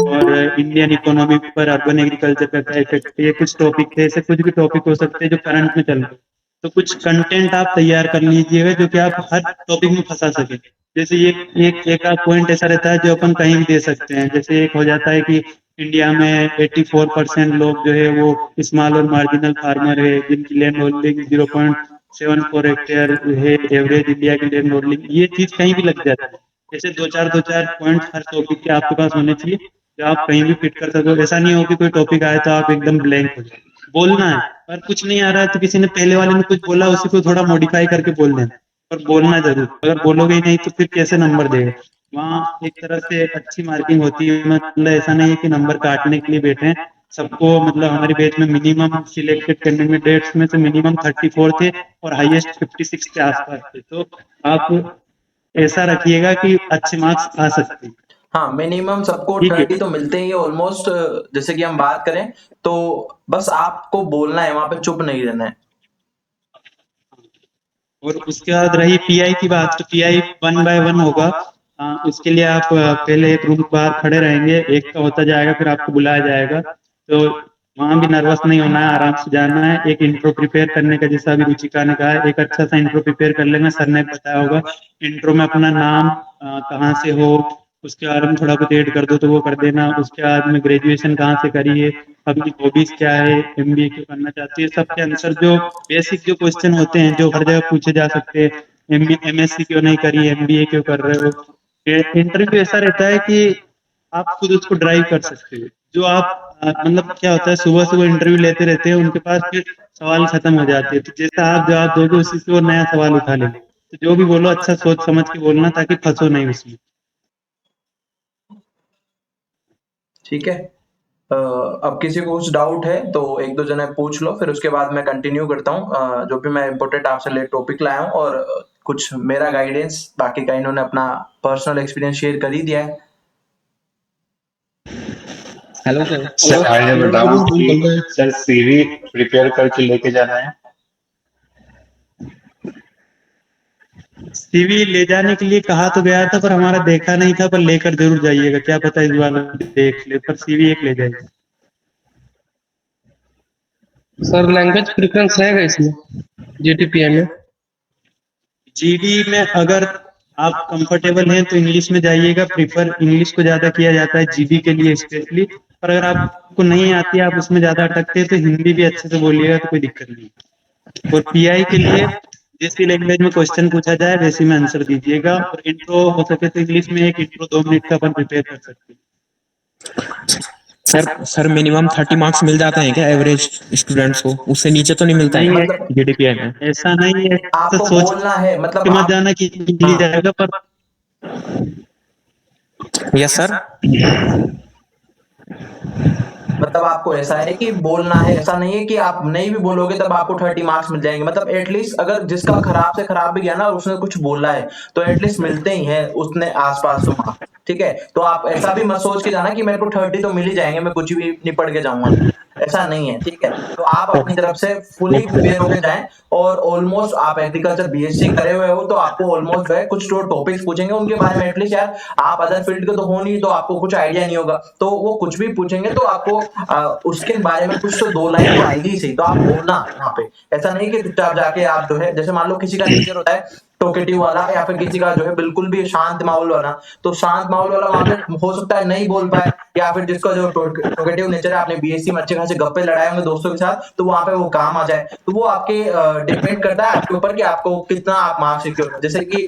और इंडियन इकोनॉमी पर अर्बन एग्रीकल्चर का क्या इफेक्ट है। ये कुछ टॉपिक थे, ऐसे कुछ भी टॉपिक हो सकते हैं जो करंट में चल रहे। तो कुछ कंटेंट आप तैयार कर लीजिएगा जो कि आप हर टॉपिक में फंसा सके। जैसे ये एक आध पॉइंट ऐसा रहता है जो अपन कहीं भी दे सकते हैं। जैसे एक हो जाता है कि इंडिया में 84% लोग जो है वो स्मॉल और मार्जिनल फार्मर है, जिनकी लैंड होल्डिंग 0.74 हेक्टेयर है, एवरेज इंडिया की लैंड होल्डिंग। ये चीज कहीं भी लग जाता है। ऐसे दो चार पॉइंट हर टॉपिक के आपके पास होने चाहिए जो आप कहीं भी फिट कर सको। ऐसा नहीं हो कि कोई टॉपिक आए तो आप एकदम ब्लैंक हो जाए। बोलना है, पर कुछ नहीं आ रहा है तो किसी ने पहले वाले में कुछ बोला उसी को थोड़ा मॉडिफाई करके बोल देना, पर बोलना जरूर। अगर बोलोगे ही नहीं तो फिर कैसे नंबर देगा। वहाँ एक तरह से अच्छी मार्किंग होती है। मतलब ऐसा नहीं है कि नंबर काटने के लिए बैठे हैं सबको। मतलब हमारी बैच में मिनिमम सिलेक्टेड कैंडिडेट्स में से मिनिमम 34 थे और हाईएस्ट 56 के आसपास थे। तो आप ऐसा रखिएगा कि अच्छे मार्क्स आ सकते हैं। हाँ, मिनिमम सबको ठीक है। 30 तो मिलते ही ऑलमोस्ट। जैसे कि हम बात करें तो बस आपको बोलना है, वहां पे चुप नहीं रहना है। और उसके बाद रही पीआई की बात, तो पीआई 1 by 1 होगा। उसके लिए आप पहले एक रूम बाहर खड़े रहेंगे, एक का होता जाएगा, फिर आपको बुलाया जाएगा। तो वहां भी नर्वस नहीं होना है, आराम से जाना है। एक इंट्रो प्रिपेयर करने का, जैसा अभी रुचिका ने कहा है, एक अच्छा सा इंट्रो प्रिपेयर कर लेना। सर ने बताया होगा इंट्रो में अपना नाम, कहाँ से हो, उसके बारे में थोड़ा बहुत ऐड कर दो तो वो कर देना। उसके बाद में ग्रेजुएशन कहाँ से करी है, अपनी हॉबीज क्या है, एमबीए क्यों करना चाहती है, सबके आंसर जो बेसिक जो क्वेश्चन होते हैं जो हर जगह पूछे जा सकते हैं। एमएससी क्यों नहीं करी, एमबीए क्यों कर रहे हो। इंटरव्यू ऐसा रहता है कि आप खुद उसको ड्राइव कर सकते हो। जो आप मतलब क्या होता है, सुबह सुबह इंटरव्यू लेते रहते हैं, उनके पास फिर सवाल खत्म हो जाते हैं, तो जैसा आप जवाब दोगे उसी से वो नया सवाल उठा लेंगे। तो जो भी बोलो अच्छा सोच समझ के बोलना, ताकि फंसो नहीं उसमें। ठीक है। अब किसी को कुछ डाउट है तो एक दो जने पूछ लो, फिर उसके बाद मैं कंटिन्यू करता हूँ। जो भी मैं इम्पोर्टेंट आपसे लिए टॉपिक लाया हूँ और कुछ मेरा गाइडेंस, बाकी का इन्होंने अपना पर्सनल एक्सपीरियंस शेयर कर ही दिया है। Hello sir, I have a doubt कि सर सीवी प्रिपेयर करके लेके जाना है। सीवी ले जाने के लिए कहा तो गया था, पर हमारा देखा नहीं था, पर लेकर जरूर जाइएगा। क्या पता इस बार देख ले, पर सीवी एक ले जाइए। सर लैंग्वेज प्रेफरेंस रहेगा इसमें जीडीपीआई में? जीडी में अगर आप कंफर्टेबल हैं तो इंग्लिश में जाइएगा। प्रीफर इंग्लिश को ज्यादा किया जाता है जीडी के लिए स्पेशली। पर अगर आपको नहीं आती, आप उसमें ज्यादा अटकते हैं, तो हिंदी भी अच्छे से बोलिएगा तो कोई दिक्कत नहीं। और पीआई के लिए जैसी लैंग्वेज में क्वेश्चन पूछा जाए वैसे में आंसर दीजिएगा। और इंट्रो हो सके तो इंग्लिश में एक इंट्रो 2 मिनट का अपन प्रिपेयर कर सकते हैं। सर मिनिमम 30 मार्क्स मिल जाते हैं क्या एवरेज स्टूडेंट्स को? उससे नीचे तो नहीं मिलता है मतलब जीडीपीआई में? ऐसा नहीं है, आपको सोच बोलना है, मतलब मत जाना कि मिल जाएगा। पर यस सर। मतलब आपको ऐसा है कि बोलना है, ऐसा नहीं है कि आप नहीं भी बोलोगे तब आपको 30 मार्क्स मिल जाएंगे। मतलब एटलीस्ट अगर जिसका खराब से खराब भी गया ना और उसने कुछ बोला है तो एटलीस्ट मिलते ही हैं उसने आसपास तो मार्क्स। ठीक है, तो आप ऐसा भी मत सोच के जाना कि मेरे को 30 तो मिल ही जाएंगे, मैं कुछ भी नहीं पढ़ के जाऊंगा, ऐसा नहीं है। ठीक है, तो आप अपनी तरफ से फुली प्रिपेयर होकर जाएं। और ऑलमोस्ट आप एग्रीकल्चर बीएससी करे हुए हो तो आपको ऑलमोस्ट है कुछ तो टॉपिक्स पूछेंगे उनके बारे में। एटलीस्ट यार आप अदर फील्ड के तो हो नहीं, तो आपको कुछ आइडिया नहीं होगा, तो वो कुछ भी पूछेंगे तो आपको उसके बारे में कुछ तो 2 लाइन तो आएगी ही सही। तो आप बोलना यहाँ पे, ऐसा नहीं कि चुपचाप जाके आप जो है, जैसे मान लो किसी का नेचर होता है टोकेटिव वाला, या फिर किसी का जो है बिल्कुल भी शांत माहौल वाला, तो शांत माहौल वाला वहां पे हो सकता है नहीं बोल पाए। या फिर जिसका जो टोकेटिव नेचर है, आपने बीएससी में अच्छे खासे गप्पे लड़ाए होंगे दोस्तों के साथ, तो वहां पे वो काम आ जाए। तो वो आपके डिपेंड करता है आपके ऊपर कि आपको कितना आप मार्क्स सिक्योर करें। जैसे कि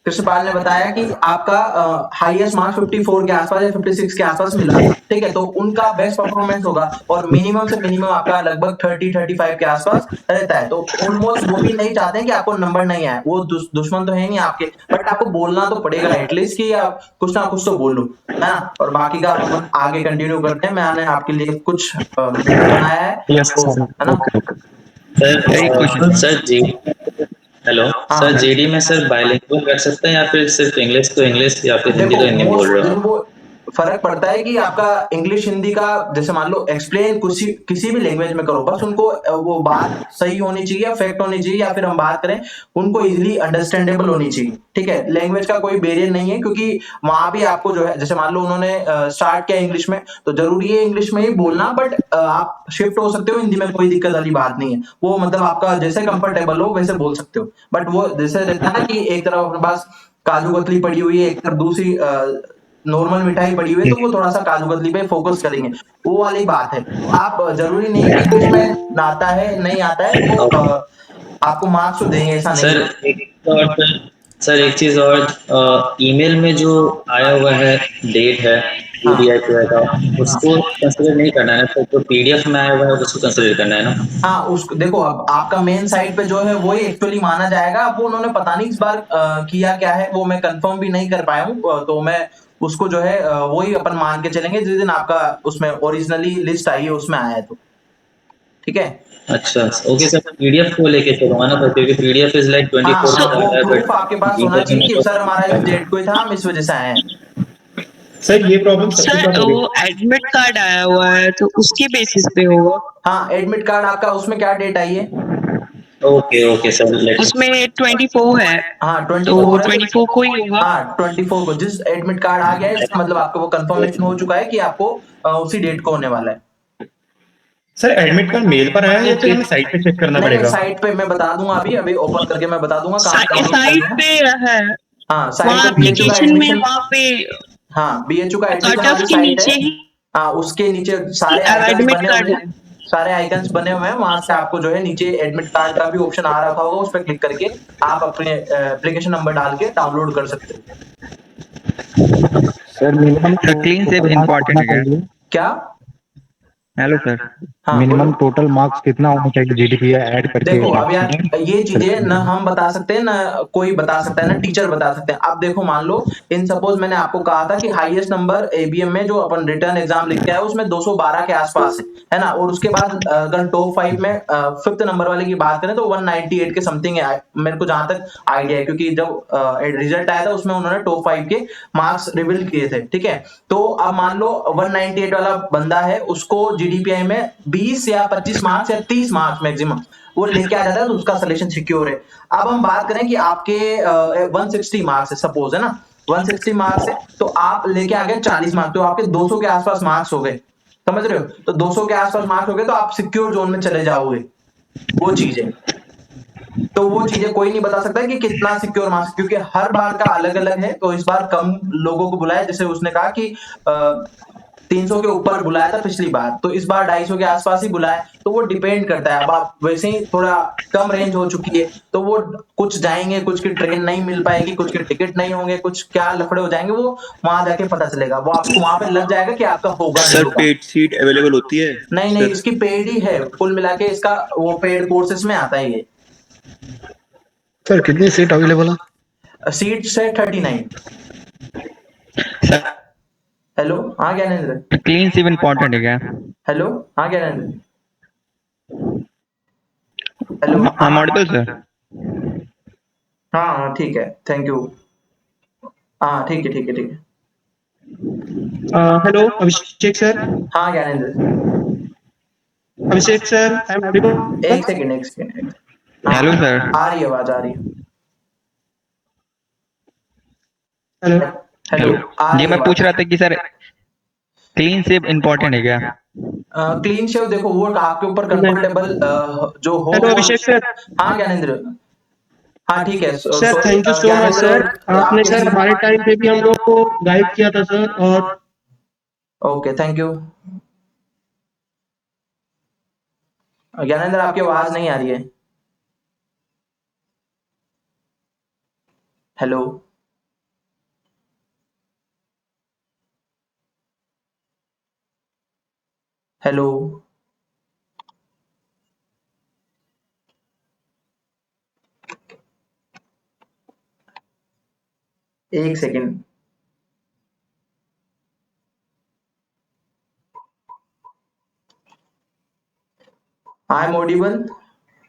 कृष्णपाल ने बताया कि आपका हाईएस्ट मार्क्स 54 के आसपास या 56 के आसपास मिला। ठीक है, तो उनका बेस्ट परफॉर्मेंस होगा और मिनिमम से मिनिमम आपका लगभग 30-35 के आसपास रहता है। तो ऑलमोस्ट वो भी नहीं चाहते हैं कि आपको नंबर नहीं आए, वो दुश्मन तो है नहीं आपके, बट आपको बोलना तो पड़ेगा एटलीस्ट कि आप कुछ ना कुछ तो बोलो, है ना। और बाकी का अपन आगे कंटिन्यू करते हैं। मैंने आपके लिए कुछ बनाया है, है ना। सर जी, हेलो सर, जीडी में सर बाइलिंगुअल कर सकते हैं या फिर सिर्फ इंग्लिश तो इंग्लिश या फिर हिंदी तो हिंदी बोल रहे हो? फर्क पड़ता है कि आपका इंग्लिश हिंदी का, जैसे मान लो एक्सप्लेन किसी भी लैंग्वेज में करो, बस उनको वो बात सही होनी चाहिए या फैक्ट होनी चाहिए, या फिर हम बात करें उनको इजीली अंडरस्टैंडेबल होनी चाहिए। ठीक है, लैंग्वेज का कोई बैरियर नहीं है, क्योंकि वहां भी आपको जो है, जैसे मान लो उन्होंने स्टार्ट किया इंग्लिश में, तो जरूरी है इंग्लिश में ही बोलना, बट आप शिफ्ट हो सकते हो हिंदी में, कोई दिक्कत वाली बात नहीं है। वो मतलब आपका जैसे कंफर्टेबल हो वैसे बोल सकते हो। बट वो जैसे रहता है ना कि एक तरफ अपने पास काजू कतली पड़ी हुई है, एक तरफ दूसरी नॉर्मल मिठाई पड़ी हुई है, तो वो थोड़ा सा काजू कतली पे फोकस करेंगे, वो वाली बात है। आप जरूरी नहीं है कि इंग्लिश में आता है नहीं आता है वो आपको मार्क्स तो देंगे, ऐसा नहीं है। सर एक चीज और, ईमेल में जो आया हुआ है डेट है UDI का, उसको कंसीडर नहीं करना है ना, तो पीडीएफ में आया हुआ है उसको कंसीडर करना है ना। हाँ, उसको देखो, अब आपका मेन साइट पे जो है वही एक्चुअली माना जाएगा। अब वो उन्होंने पता नहीं इस बार किया क्या है, वो मैं कंफर्म भी नहीं कर पाया हूँ, तो मैं उसको जो है वही अपन मान के चलेंगे जिस दिन आपका उसमें ओरिजिनली लिस्ट आई है उसमें आया है तो। ठीक है, अच्छा ओके सर, पीडीएफ को लेके चलूंगा ना, क्योंकि पीडीएफ इज लाइक 24 वो प्रूफ आपके पास होना चाहिए कि सर हमारा इस डेट को ही था, हम इस वजह से आए हैं। सर ये प्रॉब्लम सर वो एडमिट कार्ड आया हुआ है तो उसके बेसिस पे होगा। हाँ, एडमिट कार्ड आपका, उसमें क्या डेट आई है? ओके ओके सर, उसमें 24 है। हाँ तो 24 है 24 को ही होगा। हाँ 24 को जिस एडमिट कार्ड आ गया है इसका मतलब आपको वो कंफर्मेशन हो चुका है कि आपको उसी डेट को होने वाला है। सर एडमिट कार्ड मेल पर आया है या फिर हमें साइट पे चेक करना नहीं पड़ेगा? साइट पे मैं बता दूंगा, अभी ओपन करके मैं बता दूंगा कहाँ साइट पे है। हाँ साइट वहाँ पे BHU का एप्लीकेशन में एडमिशन, वहाँ पे हाँ BHU का कट एडमिशन ऑफ वाली के साइट नीचे है। ही हाँ उसके नीचे सारे आइकन्स एडमिट बने कार्ड हुए है। हैं, सारे आइकन्स बने हुए हैं, वहां से आपको जो है नीचे एडमिट कार्ड का भी ऑप्शन आ रखा होगा, उस पर क्लिक करके आप अपने एप्लीकेशन नंबर डाल के डाउनलोड कर सकते हो। Sir minimum clean save important है क्या? Hello sir, minimum total marks कितना होना चाहिए GDPI ऐड करके? देखो अब यार ये चीजें न हम बता सकते हैं, न कोई बता सकता है, ना टीचर बता सकते हैं। अब देखो मान लो इन सपोज मैंने आपको कहा था कि हाईएस्ट नंबर ABM में जो अपन रिटर्न एग्जाम लिख के आए उसमें 212 के आसपास है ना, और उसके बाद अगर टॉप 5 में 5th नंबर वाले की बात करें तो 198 के समथिंग है, मेरे को जहां तक आइडिया है, क्योंकि जब रिजल्ट आया था उसमें उन्होंने टॉप 5 के मार्क्स रिवील किए थे, ठीक है। तो अब मान लो 198 वाला बंदा है, उसको GDPI में 20 या 25 मार्क्स या 30 मार्क्स मैक्सिमम वो लेके आ जाता है, तो उसका सिलेक्शन सिक्योर है। अब हम बात करें कि आपके 160 मार्क्स है सपोज, है ना, 160 मार्क्स है, तो आप लेके आ गए 40 मार्क्स, तो आपके 200 के आसपास मार्क्स हो गए, समझ रहे हो? तो 200 के आसपास मार्क्स हो गए तो आप सिक्योर जोन में चले जाओगे। वो चीज है, तो वो चीजें कोई नहीं बता सकता कि कितना सिक्योर मार्क्स, क्योंकि हर बार का अलग अलग है। तो इस बार कम लोगों को बुलाया, जैसे उसने कहा कि 300 के ऊपर बुलाया था पिछली बार, तो इस बार 250 के आसपास ही बुलाया, तो वो डिपेंड करता है। अब आप वैसे ही थोड़ा कम रेंज हो चुकी है, तो वो कुछ जाएंगे, कुछ की ट्रेन नहीं मिल पाएगी, कुछ के टिकट नहीं होंगे, कुछ क्या लफड़े हो जाएंगे, वो वहां जाके पता चलेगा, वो आपको वहां पे लग जाएगा कि आपका होगा नहीं सर होगा। पेड सीट अवेलेबल होती है? नहीं नहीं, इसकी पेड ही है, कुल मिला के इसका वो पेड कोर्सेज में आता है ये। सर कितनी सीट अवेलेबल है? सीट से 39। हेलो हाँ ज्ञानेंद्र। क्लीन सेव इम्पोर्टेंट है क्या? हेलो हाँ Gyanendra. Hello I'm audible sir? हाँ हाँ ठीक है, थैंक यू। हाँ ठीक है ठीक है ठीक है। Hello Abhishek sir. हाँ Gyanendra. Abhishek sir I am audible? एक सेकंड। Hello sir. आ रही है आवाज, आ रही है। हेलो हेलो ये मैं पूछ रहा था कि सर क्लीन सेव इम्पोर्टेंट है क्या? क्लीन शेव देखो वो आपके ऊपर कंफर्टेबल जो हो। Hello Abhishek sir. हाँ ज्ञानेंद्र। हाँ ठीक है sir thank you so much sir, आपने सर हमारे टाइम पे भी हम लोग को गाइड किया था सर। और ओके थैंक यू। ज्ञानेंद्र आपकी आवाज नहीं आ रही है। हेलो हेलो एक second. I am Audible.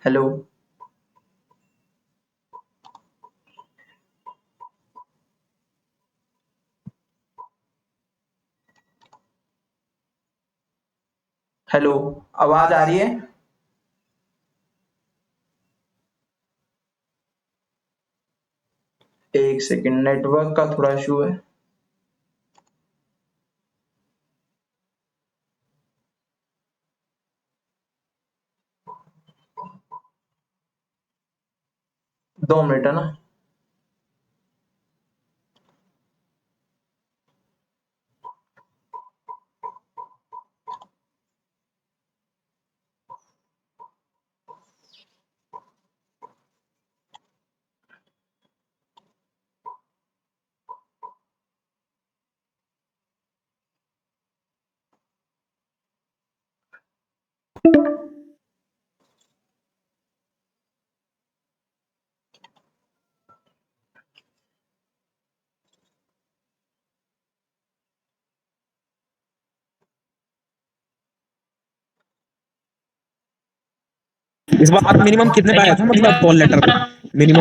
Hello hello आवाज आ रही है? एक सेकंड, नेटवर्क का थोड़ा इशू है। दो मिनट है ना। इस बार मिनिमम कितने का आया था, मतलब कॉल लेटर मिनिमम?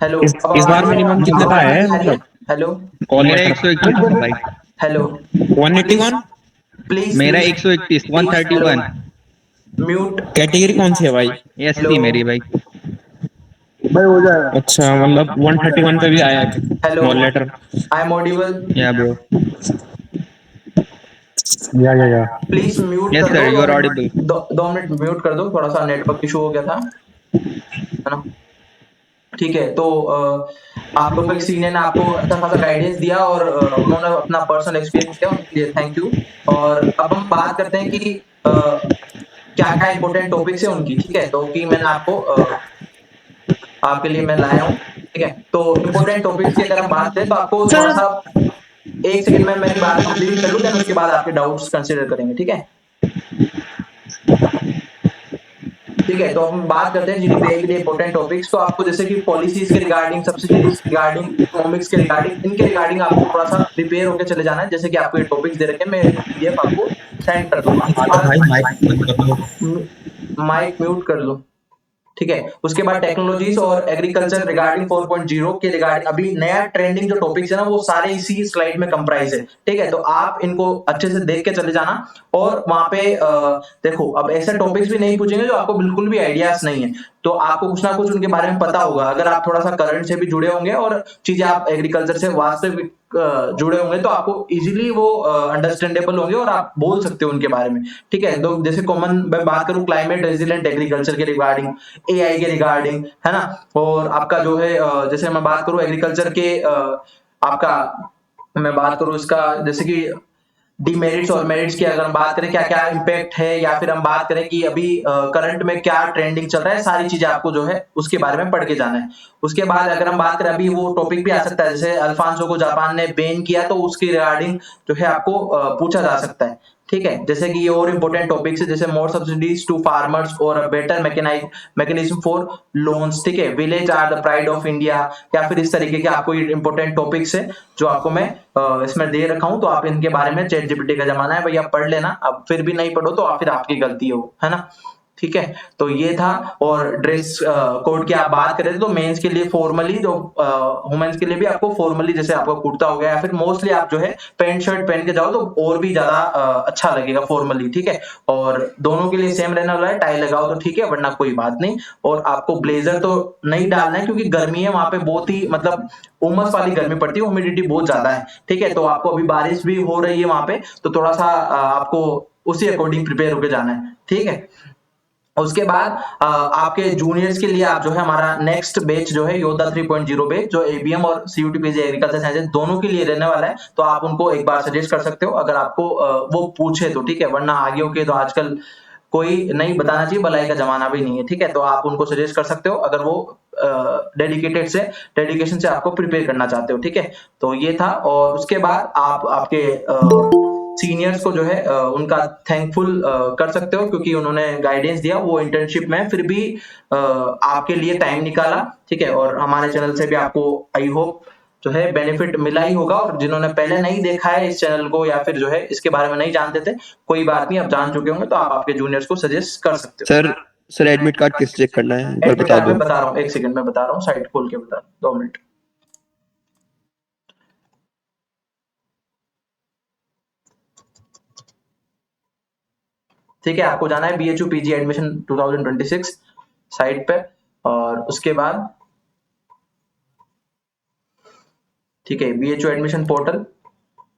हेलो इस बार मिनिमम कितने का है मतलब हेलो कॉल मेरा लेटर? 121 भाई। हेलो 181 प्लीज मेरा 131 131 म्यूट कैटेगरी कौन सी है भाई? एसटी मेरी भाई। भाई हो जाएगा। अच्छा मतलब 131 पे भी आया है hello small letter. I am audible yeah bro. Yeah please mute yes कर सर दो you are audible. 2 minute mute कर दो, थोड़ा सा नेटवर्क इशू हो गया था, है ना। ठीक है, तो आप लोग के सीनियर ने आपको अच्छा खासा गाइडेंस दिया और उन्होंने अपना पर्सनल एक्सपीरियंस दिया, उनके लिए थैंक यू। और अब हम बात करते हैं कि क्या क्या इंपॉर्टेंट टॉपिक्स है उनकी, ठीक है, तो कि मैंने आपको आपके लिए मैं लाया हूँ, ठीक है। तो इंपॉर्टेंट टॉपिक्स की अगर हम बात करें तो आपको थोड़ा सा 1 सेकंड में मेरी बात कंप्लीट कर लूँ, देन उसके बाद आपके डाउट्स कंसिडर करेंगे, ठीक है। ठीक है, तो हम बात करते हैं जीडीपीआई के लिए इंपॉर्टेंट टॉपिक्स। तो आपको जैसे कि पॉलिसीज के रिगार्डिंग, सब्सिडीज के रिगार्डिंग, इकोनॉमिक्स के रिगार्डिंग, इनके रिगार्डिंग आपको थोड़ा सा प्रिपेयर होकर चले जाना है। जैसे कि आपको ये टॉपिक्स दे रखे हैं, मैं पीडीएफ आपको सेंड कर दूंगा। उसके बाद माइक म्यूट कर लो, ठीक है। उसके बाद टेक्नोलॉजीज और एग्रीकल्चर रिगार्डिंग 4.0 के रिगार्डिंग अभी नया ट्रेंडिंग जो टॉपिक्स है ना, वो सारे इसी स्लाइड में कंप्राइज है, ठीक है। तो आप इनको अच्छे से देख के चले जाना। और वहां पे देखो, अब ऐसे टॉपिक्स भी नहीं पूछेंगे जो आपको बिल्कुल भी आइडियाज नहीं है, तो आपको कुछ ना कुछ उनके बारे में पता होगा। अगर आप थोड़ा सा करंट से भी जुड़े होंगे और चीजें आप एग्रीकल्चर से वास्तविक जुड़े होंगे, तो आपको इजीली वो अंडरस्टैंडेबल होंगे और आप बोल सकते हो उनके बारे में, ठीक है। तो जैसे कॉमन मैं बात करूं क्लाइमेट रेजिलेंट एग्रीकल्चर के रिगार्डिंग, एआई के रिगार्डिंग, है ना। और आपका जो है जैसे मैं बात करूं एग्रीकल्चर के आपका मैं बात करूं इसका, जैसे कि डिमेरिट्स और मेरिट्स की अगर हम बात करें, क्या क्या इम्पैक्ट है, या फिर हम बात करें कि अभी करंट में क्या ट्रेंडिंग चल रहा है, सारी चीजें आपको जो है उसके बारे में पढ़ के जाना है। उसके बाद अगर हम बात करें, अभी वो टॉपिक भी आ सकता है, जैसे अल्फांसो को जापान ने बैन किया, तो उसके रिगार्डिंग जो है आपको पूछा जा सकता है, ठीक है। जैसे कि ये और इंपॉर्टेंट टॉपिक्स है, जैसे मोर सब्सिडीज टू फार्मर्स और बेटर मैकेनिज्म फॉर लोन्स, ठीक है। Village are the pride of India, या फिर इस तरीके के आपको ये इंपॉर्टेंट टॉपिक्स है जो आपको मैं इसमें दे रखा हूं। तो आप इनके बारे में, चैट जीपीटी का जमाना है भैया, पढ़ लेना। अब फिर भी नहीं पढ़ो तो फिर आपकी गलती हो, है ना, ठीक है। तो ये था। और ड्रेस कोड की आप बात करें तो मेंस के लिए फॉर्मली, जो वुमेन्स के लिए भी आपको फॉर्मली, जैसे आपका कुर्ता हो गया, या फिर मोस्टली आप जो है पैंट शर्ट पहन के जाओ तो और भी ज्यादा अच्छा लगेगा फॉर्मली, ठीक है। और दोनों के लिए सेम रहने वाला है, टाई लगाओ तो ठीक है, वरना कोई बात नहीं। और आपको ब्लेजर तो नहीं डालना है, क्योंकि गर्मी है वहां पे, बहुत ही मतलब उमस वाली गर्मी पड़ती है, ह्यूमिडिटी बहुत ज्यादा है, ठीक है। तो आपको अभी बारिश भी हो रही है वहां पे, तो थोड़ा सा आपको उसी अकॉर्डिंग प्रिपेयर होकर जाना है, ठीक है। उसके बाद आपके जूनियर्स के लिए आप जो है हमारा नेक्स्ट बैच जो है योद्धा 3.0 बैच, जो एबीएम और सीयूटीपीजी एग्रीकल्चर साइंस दोनों के लिए रहने वाला है। तो आप उनको एक बार सजेस्ट कर सकते हो, अगर आपको वो पूछे तो, ठीक है। वरना आगे होके तो आजकल कोई नहीं बताना चाहिए, भलाई का जमाना भी नहीं है, ठीक है। तो आप उनको सजेस्ट कर सकते हो, अगर वो डेडिकेशन से आपको प्रिपेयर करना चाहते हो, ठीक है। तो ये था। और उसके बाद आप आपके सीनियर्स को जो है उनका थैंकफुल कर सकते हो, क्योंकि उन्होंने गाइडेंस दिया, वो इंटर्नशिप में फिर भी आपके लिए टाइम निकाला, ठीक है। और हमारे चैनल से भी आपको आई होप जो है बेनिफिट मिला ही होगा। और जिन्होंने पहले नहीं देखा है इस चैनल को, या फिर जो है इसके बारे में नहीं जानते थे, कोई बात नहीं, अब जान चुके होंगे, तो आप आपके जूनियर्स को सजेस्ट कर सकते हो। सर एडमिट कार्ड किस चेक करना है, एक बार एडमिट बता कार्ड दो। में बता रहा हूँ, 1 सेकंड में बता रहा हूँ, साइट खोल के बता रहा हूँ, 2 मिनट। ठीक है, आपको जाना है बीएचयू पीजी एडमिशन 2026 साइट पे, और उसके बाद ठीक है बीएचयू एडमिशन पोर्टल,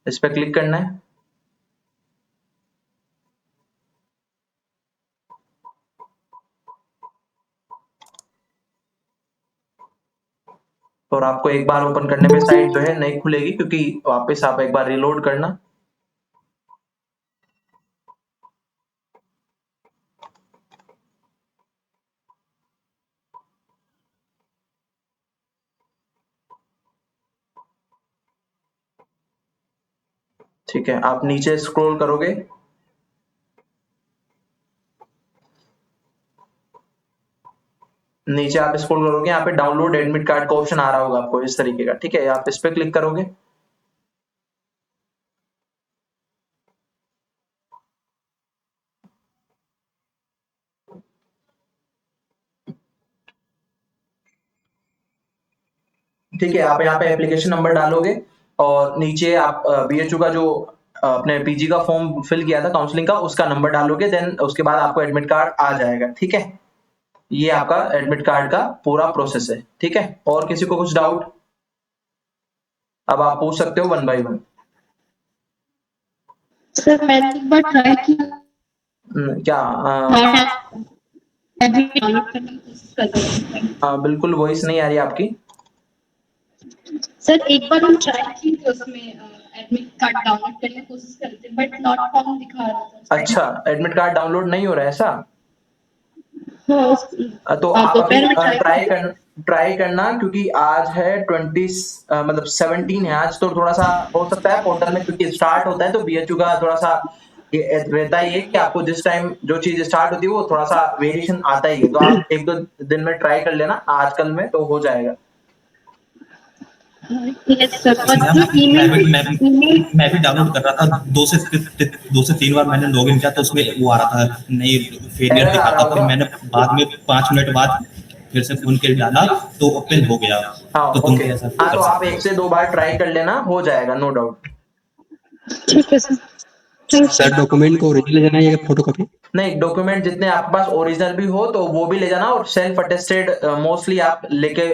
इस पे क्लिक करना है। और आपको एक बार ओपन करने पे साइट जो है नहीं खुलेगी, क्योंकि वापस आप एक बार रिलोड करना। ठीक है, आप नीचे स्क्रॉल करोगे, नीचे आप स्क्रॉल करोगे, यहाँ पे डाउनलोड एडमिट कार्ड का ऑप्शन आ रहा होगा आपको इस तरीके का, ठीक है। आप इस पे क्लिक करोगे। ठीक है, आप यहाँ पे एप्लीकेशन नंबर डालोगे, और नीचे आप बीएचयू का जो अपने पीजी का फॉर्म फिल किया था काउंसलिंग का, उसका नंबर डालोगे, देन उसके बाद आपको एडमिट कार्ड आ जाएगा। ठीक है, ये आपका एडमिट कार्ड का पूरा प्रोसेस है। ठीक है, और किसी को कुछ डाउट? अब आप पूछ सकते हो 1 by 1। सर मैंने एक बार ट्राई किया, क्या बिल्कुल वॉइस नहीं आ रही आपकी। सर एक बार हम ट्राई की थी, उसमें एडमिट कार्ड डाउनलोड करने की कोशिश करते बट नॉट फाउंड दिखा रहा था। अच्छा, एडमिट कार्ड डाउनलोड नहीं हो रहा है ऐसा? हाँ, तो आप अभी ट्राई करना, क्योंकि आज है 20 मतलब 17 है आज, तो थोड़ा सा हो सकता है पोर्टल में, क्योंकि स्टार्ट होता है तो बीएचयू का थोड़ा सा रहता ही है कि आपको जिस टाइम जो चीज स्टार्ट होती है वो थोड़ा सा वेरिएशन आता ही है। तो आप 1-2 दिन में ट्राई कर लेना, आजकल में तो हो जाएगा। मैं भी डाउनलोड कर रहा था, 2 से 3 बार मैंने लॉगिन किया तो उसमें वो आ रहा था, नहीं फेलियर दिखा था। फिर मैंने बाद में 5 मिनट बाद फिर से फोन के डाला तो ओपन हो गया। तो तुम कैसा? तो आप 1 से 2 बार ट्राई कर लेना, हो जाएगा, नो डाउट। ठीक है सर। सर डॉक्यूमेंट को ओरिजिनल ले जाना है या फोटोकॉपी? नहीं, डॉक्यूमेंट जितने आपके पास ओरिजिनल भी हो तो वो भी ले जाना, और सेल्फ अटेस्टेड मोस्टली आप लेके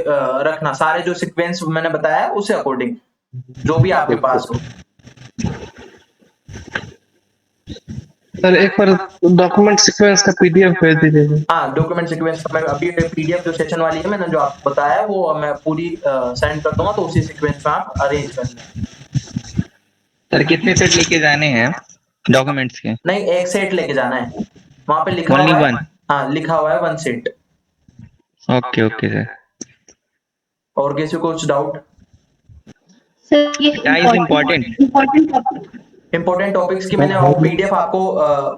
रखना, सारे जो सीक्वेंस मैंने बताया उसे अकॉर्डिंग जो भी आपके पास हो। सर एक बार डॉक्यूमेंट सीक्वेंस का पीडीएफ भेज दीजिए। हाँ, डॉक्यूमेंट सीक्वेंस का मैं अभी पीडीएफ जो सेशन वाली है मैंने जो आपको बताया वो मैं पूरी सेंड कर दूंगा, तो उसी सीक्वेंस में आप अरेंज कर लें। सर कितने सेट लेके जाने हैं डॉक्यूमेंट्स के? नहीं, 1 सेट लेके जाना है, वहां पे लिखा Only हुआ है। one? हाँ, लिखा हुआ है 1 सेट। Okay okay sir. और किसी को कुछ डाउट? इंपॉर्टेंट टॉपिक्स की मैंने पीडीएफ आपको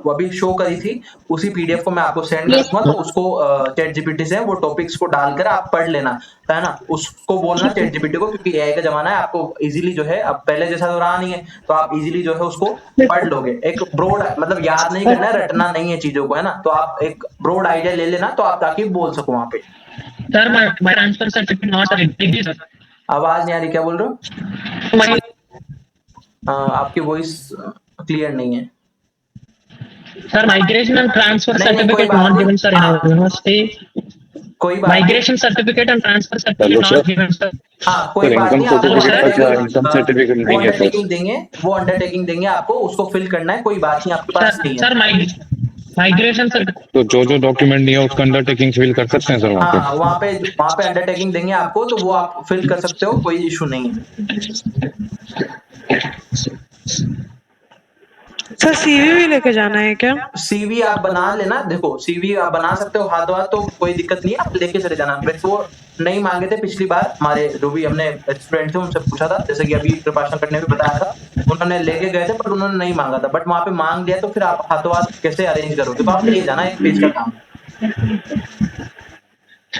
वो अभी शो करी थी, उसी पीडीएफ को मैं आपको सेंड कर दूंगा, तो उसको चैट जीपीटी से वो टॉपिक्स को डालकर आप पढ़ लेना, है ना। उसको बोलना चैट जीपीटी को, क्योंकि एआई का जमाना है, आपको इजीली जो है, अब पहले जैसा तो रहा नहीं है, तो आप इजीली जो है उसको पढ़ लोगे। एक ब्रॉड मतलब याद नहीं करना है, रटना नहीं है चीजों को, है ना। तो आप एक ब्रॉड आइडिया ले लेना, तो आप ताकि बोल सको वहां पे। Sir my transfer certificate not ready sir. आवाज नहीं आ रही, क्या बोल रहे हो? आपकी वॉइस क्लियर नहीं है sir. Migration and transfer certificate not given sir in our university. कोई बात migration certificate and transfer certificate not given sir. हाँ, कोई बात नहीं, इनकम सर्टिफिकेट नहीं है सर। वो अंडरटेकिंग देंगे आपको, उसको फिल करना है, कोई बात नहीं, आपके पास नहीं है सर। माइग्रेशन सर, तो जो डॉक्यूमेंट नहीं है उसका अंडरटेकिंग फिल कर सकते हैं सर वहाँ पे? हाँ, वहाँ पे अंडरटेकिंग देंगे आपको, तो वो आप फिल कर सकते हो, कोई इशू नहीं है। सर सीवी भी लेके जाना है क्या? सीवी आप बना लेना, देखो सीवी आप बना सकते हो हाथ हाथ, तो कोई दिक्कत नहीं है, आप लेके चले जाना। वैसे वो नहीं मांगे थे पिछली बार, हमारे जो भी हमने स्टूडेंट थे उनसे पूछा था, जैसे कि अभी कृपाशंकर करने भी बताया था, उन्होंने लेके गए थे, पर उन्होंने नहीं मांगा था, बट वहाँ पे मांग लिया, तो फिर आप हाथों हाथ कैसे अरेंज करोगे? तो आप लेके जाना, एक पेज का काम।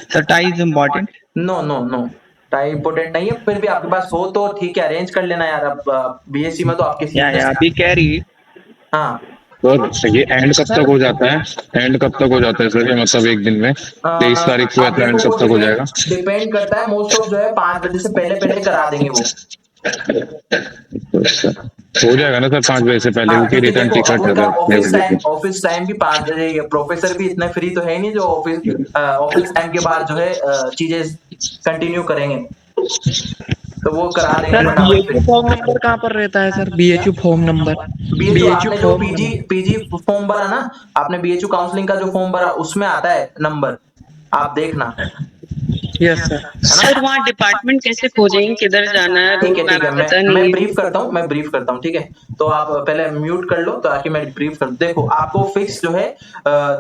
Sir tie is important? No no no, tie important नहीं है, फिर भी आपके पास हो तो ठीक है, अरेंज कर लेना यार। अब बीएससी में तो आपके अभी कह रही। हाँ, तो ये एंड कब तक हो जाता है? एंड कब तक हो जाता है सर? ये मतलब एक दिन में 23 तारीख को एंड कब तक हो जाएगा? डिपेंड करता है, मोस्ट ऑफ जो है 5 बजे से पहले करा देंगे वो। हो जाएगा ना सर 5 बजे से पहले, क्योंकि रिटर्न टिकट है। ऑफिस टाइम भी 5 बजे, प्रोफेसर भी इतने फ्री तो है नहीं जो ऑफिस टाइम के बाद जो है चीजें कंटिन्यू करेंगे, तो वो करा देंगे। बीएचयू फॉर्म नंबर कहाँ पर रहता है sir? BHU form number, BHU जो पीजी फॉर्म भरा ना आपने, बीएचयू काउंसलिंग का जो फॉर्म भरा उसमें आता है नंबर, आप देखना। Yes sir. सर वहाँ डिपार्टमेंट कैसे खोजेंगे, किधर जाना है? ठीक है, मैं ब्रीफ करता हूँ, ठीक है। तो आप पहले म्यूट कर लो ताकि मैं ब्रीफ कर। देखो, आपको फिक्स जो है,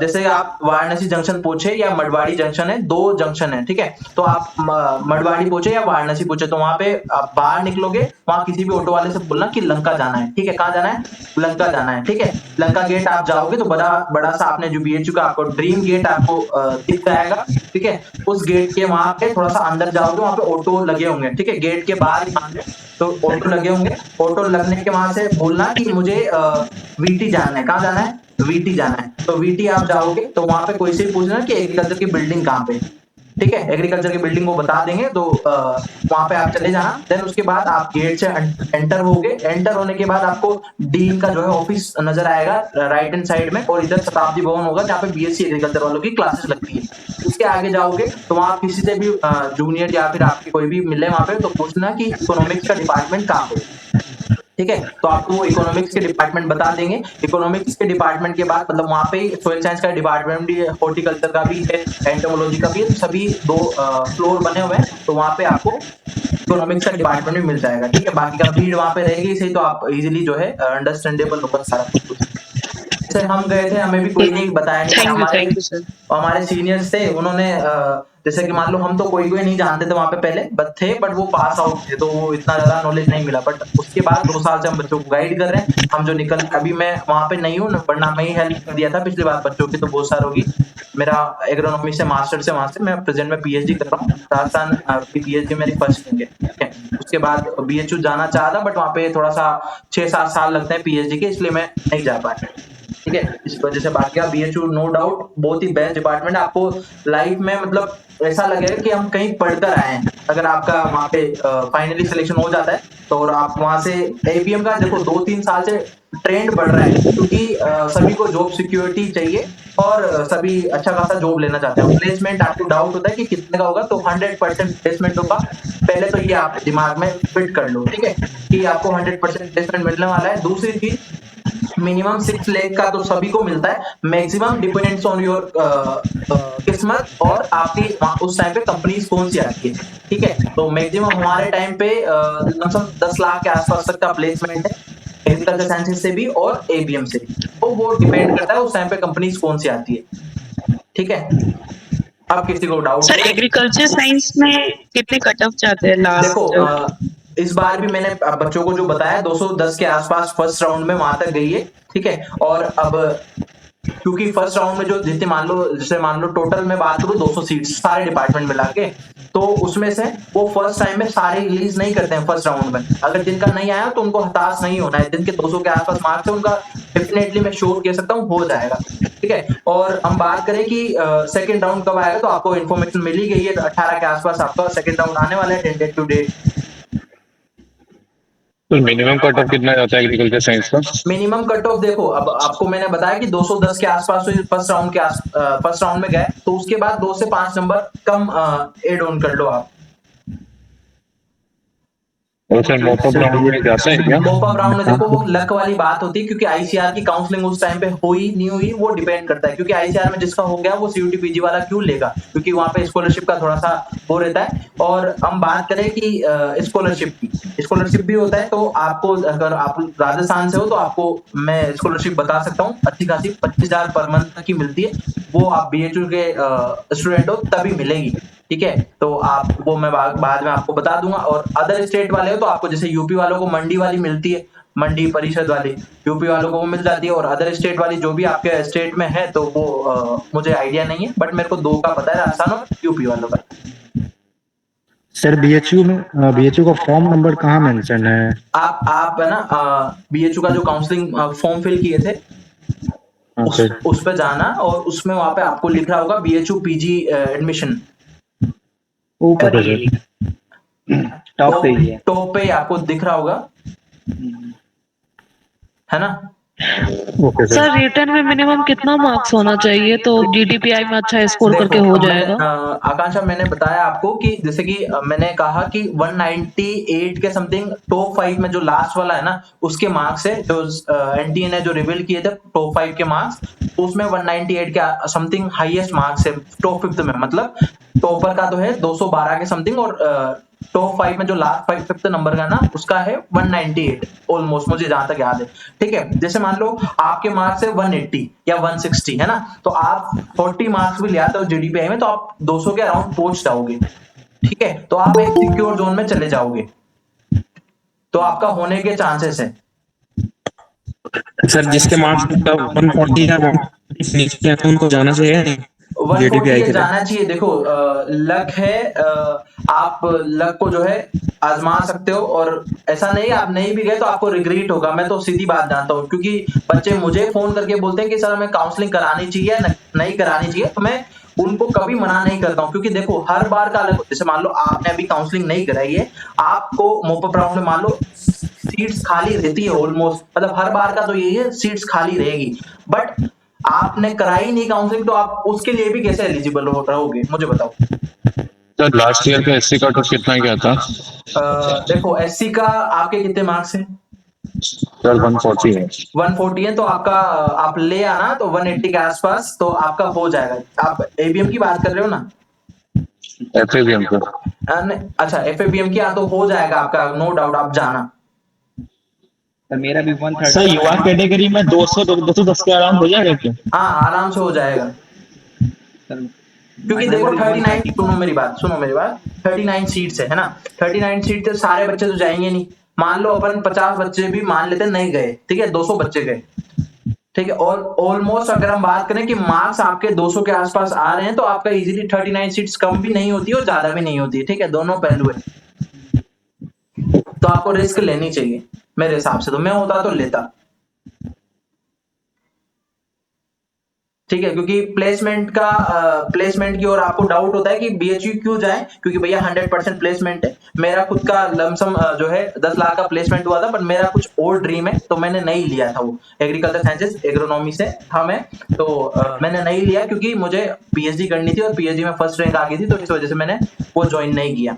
जैसे आप वाराणसी जंक्शन पहुंचे या मडवाड़ी जंक्शन है, 2 जंक्शन है, ठीक है। तो आप मडवाड़ी पहुंचे या वाराणसी पहुंचे, तो वहां पे आप बाहर निकलोगे, वहां किसी भी ऑटो वाले से बोलना कि लंका जाना है, ठीक है। कहाँ जाना है? लंका जाना है, ठीक है। लंका गेट आप जाओगे तो बड़ा सा आपने जो बीएचयू का आपको ड्रीम गेट आपको दिख जाएगा, ठीक है। उस गेट के वहां पे थोड़ा सा अंदर जाओगे, वहां पे ऑटो लगे होंगे, ठीक है। गेट के बाहर ही मान तो ऑटो लगे होंगे, ऑटो लगने के वहां से बोलना कि मुझे वीटी जाना है। कहाँ जाना है? वीटी जाना है। तो वीटी आप जाओगे तो वहां पे कोई से भी पूछना कि एग्रीकल्चर की बिल्डिंग कहाँ पे, ठीक है, एग्रीकल्चर की बिल्डिंग वो बता देंगे, तो वहां पे आप चले जाना। देन उसके बाद आप गेट से एंटर होगे। एंटर होने के बाद आपको डीन का जो है ऑफिस नजर आएगा राइट हैंड साइड में, और इधर शताब्दी भवन होगा जहाँ पे बीएससी एग्रीकल्चर वालों की क्लासेस लगती है। उसके आगे जाओगे तो वहाँ किसी से भी जूनियर या फिर आपके कोई भी मिले वहां पे, तो पूछना कि इकोनॉमिक्स का डिपार्टमेंट कहाँ पे, ठीक है। तो आपको वो इकोनॉमिक्स के डिपार्टमेंट बता देंगे। इकोनॉमिक्स के डिपार्टमेंट के बाद मतलब वहाँ पे सोइल साइंस का डिपार्टमेंट भी है, हॉर्टिकल्चर का भी है, एंटोमोलॉजी का भी है, सभी 2 फ्लोर बने हुए हैं। तो वहाँ पे आपको इकोनॉमिक्स का डिपार्टमेंट भी मिल जाएगा, ठीक है। बाकी का भीड़ वहाँ पे रहेगी, इसे तो आप इजीली जो है अंडरस्टैंडेबल होगा सारा कुछ। जैसे हम गए थे, हमें भी कोई नहीं बताया नहीं, हमारे सीनियर्स थे, उन्होंने जैसे कि मान लो हम तो कोई नहीं जानते थे वहां पे पहले, बट वो पास आउट थे, तो वो इतना ज्यादा नॉलेज नहीं मिला। बट उसके बाद 2 साल से हम बच्चों को गाइड कर रहे हैं। हम जो निकल, अभी मैं वहां पे नहीं हूँ, वरना मैं ही हेल्प कर दिया था पिछली बार बच्चों की, तो बहुत सार होगी। मेरा एग्रोनॉमी से मास्टर से वहां से मैं प्रेजेंट में पीएचडी कर रहा हूँ। राजस्थान की पीएचडी मेरी फर्स्ट है, ठीक है। उसके बाद बीएचयू जाना चाहा था, बट वहाँ पे थोड़ा सा 6-7 साल लगते हैं पीएचडी के, इसलिए मैं नहीं जा पाया, ठीक है। इस वजह से बाकी का बीएचयू नो डाउट बहुत ही बेस्ट डिपार्टमेंट है। आपको लाइफ में मतलब ऐसा लगेगा कि हम कहीं पढ़कर आए हैं, अगर आपका वहाँ पे फाइनली सिलेक्शन हो जाता है तो। और आप वहाँ से एपीएम का देखो 2-3 साल से ट्रेंड बढ़ रहा है, क्योंकि सभी को जॉब सिक्योरिटी चाहिए और सभी अच्छा खासा जॉब लेना चाहते हैं। प्लेसमेंट आपको डाउट होता है कि कितने का होगा, तो 100% प्लेसमेंट होगा। पहले तो ये आप दिमाग में फिट कर लो, ठीक है, कि आपको 100% प्लेसमेंट मिलने वाला है। दूसरी चीज, मिनिमम 6 लाख का तो सभी को मिलता है, मैक्सिमम डिपेंड्स ऑन योर किस्मत और आपकी उस टाइम पे कंपनीज कौन सी आती है, ठीक है। तो मैक्सिमम हमारे टाइम पे 10 लाख के आसपास तक का प्लेसमेंट है, एग्रीकल्चर साइंसेज से भी और एबीएम से भी। तो वो डिपेंड करता है उस टाइम पे कंपनीज कौन सी आती है, ठीक है। अब किसी को डाउट? सर एग्रीकल्चर साइंस में कितने कट ऑफ जाते हैं लास्ट? देखो इस बार भी मैंने बच्चों को जो बताया 210 के आसपास फर्स्ट राउंड में वहां तक गई है, ठीक है। और अब क्योंकि फर्स्ट राउंड में जो जितने मान लो टोटल में बात करूं 200 सीट्स सारे डिपार्टमेंट मिला के, तो उसमें से वो फर्स्ट टाइम में सारे रिलीज नहीं करते हैं फर्स्ट राउंड में। अगर जिनका नहीं आया तो उनको हताश नहीं होना है, जिनके 200 के आसपास मार्क्स है उनका डेफिनेटली मैं श्योर कह सकता हूँ हो जाएगा, ठीक है। और हम बात करें कि सेकंड राउंड कब आएगा, तो आपको इन्फॉर्मेशन मिल ही गई है, 18 के आसपास आपका सेकंड राउंड आने वाला है, टेंटेटिव डेट। तो मिनिमम कट ऑफ कितना जाता है एग्रीकल्चर साइंस का? मिनिमम कट ऑफ देखो, अब आपको मैंने बताया कि 210 के आसपास फर्स्ट राउंड में गए, तो उसके बाद 2 से 5 नंबर कम एड ऑन कर लो आप। मॉपअप राउंड में जाते हैं क्या? मॉपअप राउंड में देखो वो लक वाली बात होती है, क्योंकि आईसीआर की काउंसलिंग उस टाइम पे हुई नहीं हुई वो डिपेंड करता है। क्योंकि आईसीआर में जिसका हो गया वो सीयूटी पीजी वाला क्यों लेगा, क्योंकि वहां पे स्कॉलरशिप का थोड़ा सा वो रहता है। और हम बात करें कि स्कॉलरशिप भी होता है, तो आपको अगर आप राजस्थान से हो तो आपको मैं स्कॉलरशिप बता सकता हूँ, अच्छी खासी 25,000 पर मंथ तक की मिलती है। वो आप बीएचयू के स्टूडेंट हो तभी मिलेगी, ठीक है। तो आप वो मैं बाद में आपको बता दूंगा। और अदर स्टेट वाले हो तो आपको जैसे यूपी वालों को मंडी वाली मिलती है, मंडी परिषद वाली यूपी वालों को वो मिल जाती है। और अदर स्टेट वाली जो भी आपके स्टेट में है तो वो मुझे आइडिया नहीं है, बट मेरे को 2 का पता है, राजस्थान और यूपी वालों का। सर बीएचयू का फॉर्म नंबर कहाँ मेंशन है? आप है ना बीएचयू का जो काउंसलिंग फॉर्म फिल किए थे उस पे जाना, और उसमें वहां पे आपको लिख रहा होगा बीएचयू पीजी एडमिशन। टॉप पे आपको दिख रहा होगा, है ना? सर रिटर्न में मिनिमम कितना मार्क्स होना चाहिए तो जीडीपीआई में अच्छा स्कोर करके हो जाएगा? आकांक्षा मैंने बताया आपको कि जैसे कि मैंने कहा कि 198 के समथिंग टॉप 5 में जो लास्ट वाला है ना उसके मार्क्स है, जो एनटीए ने जो रिवील किए थे टॉप 5 के मार्क्स, उसमें 198 के समथिंग हाईएस्ट मार्क्स है टॉप 5 में। मतलब टॉपर का तो है 212 के समथिंग, और टॉप 5 में जो लास्ट 5th नंबर का ना उसका है 198 ऑलमोस्ट, मुझे जहां तक याद है, ठीक है। जैसे मान लो आपके मार्क्स है 180 या 160, है ना, तो आप 40 मार्क्स भी ले आते हो जीडीपीआई में तो आप 200 के अराउंड पहुंच जाओगे, ठीक है। तो आप एक सिक्योर जोन में चले जाओगे, तो आपका होने के चांसेस है। सर जिसके मार्क्स 140 है उनको जाना चाहिए, 140 जाना चाहिए। देखो लक है, आप लक को जो है आजमा सकते हो, और ऐसा नहीं आप नहीं भी गए तो आपको रिग्रेट होगा। मैं तो सीधी बात जानता हूँ, क्योंकि बच्चे मुझे फोन करके बोलते हैं कि सर हमें काउंसलिंग करानी चाहिए नहीं करानी चाहिए, तो मैं उनको कभी मना नहीं करता हूँ, क्योंकि देखो हर बार का अलग, जैसे मान लो आपने अभी काउंसलिंग नहीं कराई है, आपको मोपअप राउंड में मान लो सीट्स खाली रहती है ऑलमोस्ट, मतलब हर बार का तो यही है, सीट्स खाली रहेगी, बट आपने कराई नहीं काउंसलिंग, तो आप उसके लिए भी कैसे एलिजिबल रहोगे, मुझे बताओ। सर लास्ट ईयर का एससी का कट कितना गया था? देखो एससी का आपके कितने मार्क्स हैं? सर 140 है। 140 है, तो आपका आप ले आना तो 180 के आसपास तो आपका हो जाएगा। आप एबीएम की बात कर रहे हो ना? एफएबीएम का। अच्छा एफएबीएम की, तो हो जाएगा आपका, नो डाउट, आप जाना। मेरा भी 130। सर युवा कैटेगरी में 210 के आराम हो जाएगा क्या? हाँ आराम से हो जाएगा, क्योंकि देखो 39, सुनो मेरी बात, 39 सीट्स है ना, 39 सीट से सारे बच्चे तो जाएंगे नहीं, मान लो अपन 50 बच्चे भी मान लेते नहीं गए, ठीक है, 200 बच्चे गए, ठीक है, और ऑलमोस्ट अगर हम बात करें कि मार्क्स आपके 200 के आसपास आ रहे हैं, तो आपका इजीली 39 सीट्स कम भी नहीं होती और ज्यादा भी नहीं होती है, ठीक है, दोनों पहलू है, तो आपको रिस्क लेनी चाहिए मेरे हिसाब से, तो मैं होता तो लेता, ठीक है, क्योंकि प्लेसमेंट की ओर आपको डाउट होता है कि बीएचयू क्यों जाए, क्योंकि भैया 100% प्लेसमेंट है। मेरा खुद का लमसम जो है 10 लाख का प्लेसमेंट हुआ था, पर मेरा कुछ और ड्रीम है, तो मैंने नहीं लिया था, वो एग्रीकल्चर साइंसेस एग्रोनॉमी से था मैं, तो मैंने नहीं लिया क्योंकि मुझे पीएचडी करनी थी और पीएचडी में फर्स्ट रैंक आ गई थी, तो इस वजह से मैंने वो ज्वाइन नहीं किया।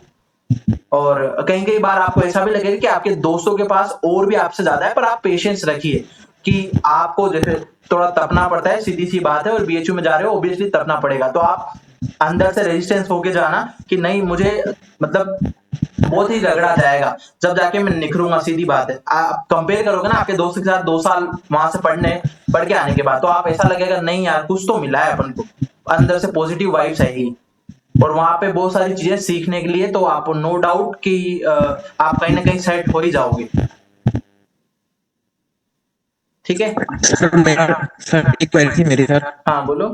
और कई बार आपको ऐसा भी लगेगा कि आपके दोस्तों के पास और भी आपसे ज्यादा है, पर आप पेशेंस रखिए कि आपको जैसे थोड़ा तपना पड़ता है, सीधी सी बात है, और बीएचयू में जा रहे हो ऑब्वियसली तपना पड़ेगा, तो आप अंदर से रेजिस्टेंस होके जाना कि नहीं मुझे मतलब बहुत ही रगड़ा जाएगा, जब जाके मैं निखरूंगा, सीधी बात है। आप कंपेयर करोगे ना आपके दोस्त के साथ 2 साल वहां से पढ़ के आने के बाद, तो आप ऐसा लगेगा नहीं यार कुछ तो मिला है अपन को, अंदर से पॉजिटिव वाइब्स आएगी, और वहां पे बहुत सारी चीजें सीखने के लिए, तो आप नो डाउट कि आप कहीं ना कहीं सेट हो ही जाओगे, ठीक है। सर एक क्वेरी थी मेरी सर। हाँ बोलो।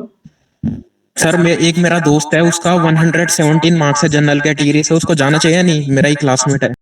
सर मेरा दोस्त है, उसका 117 मार्क्स है जनरल कैटेगरी से, उसको जाना चाहिए नहीं? मेरा ही क्लासमेट है।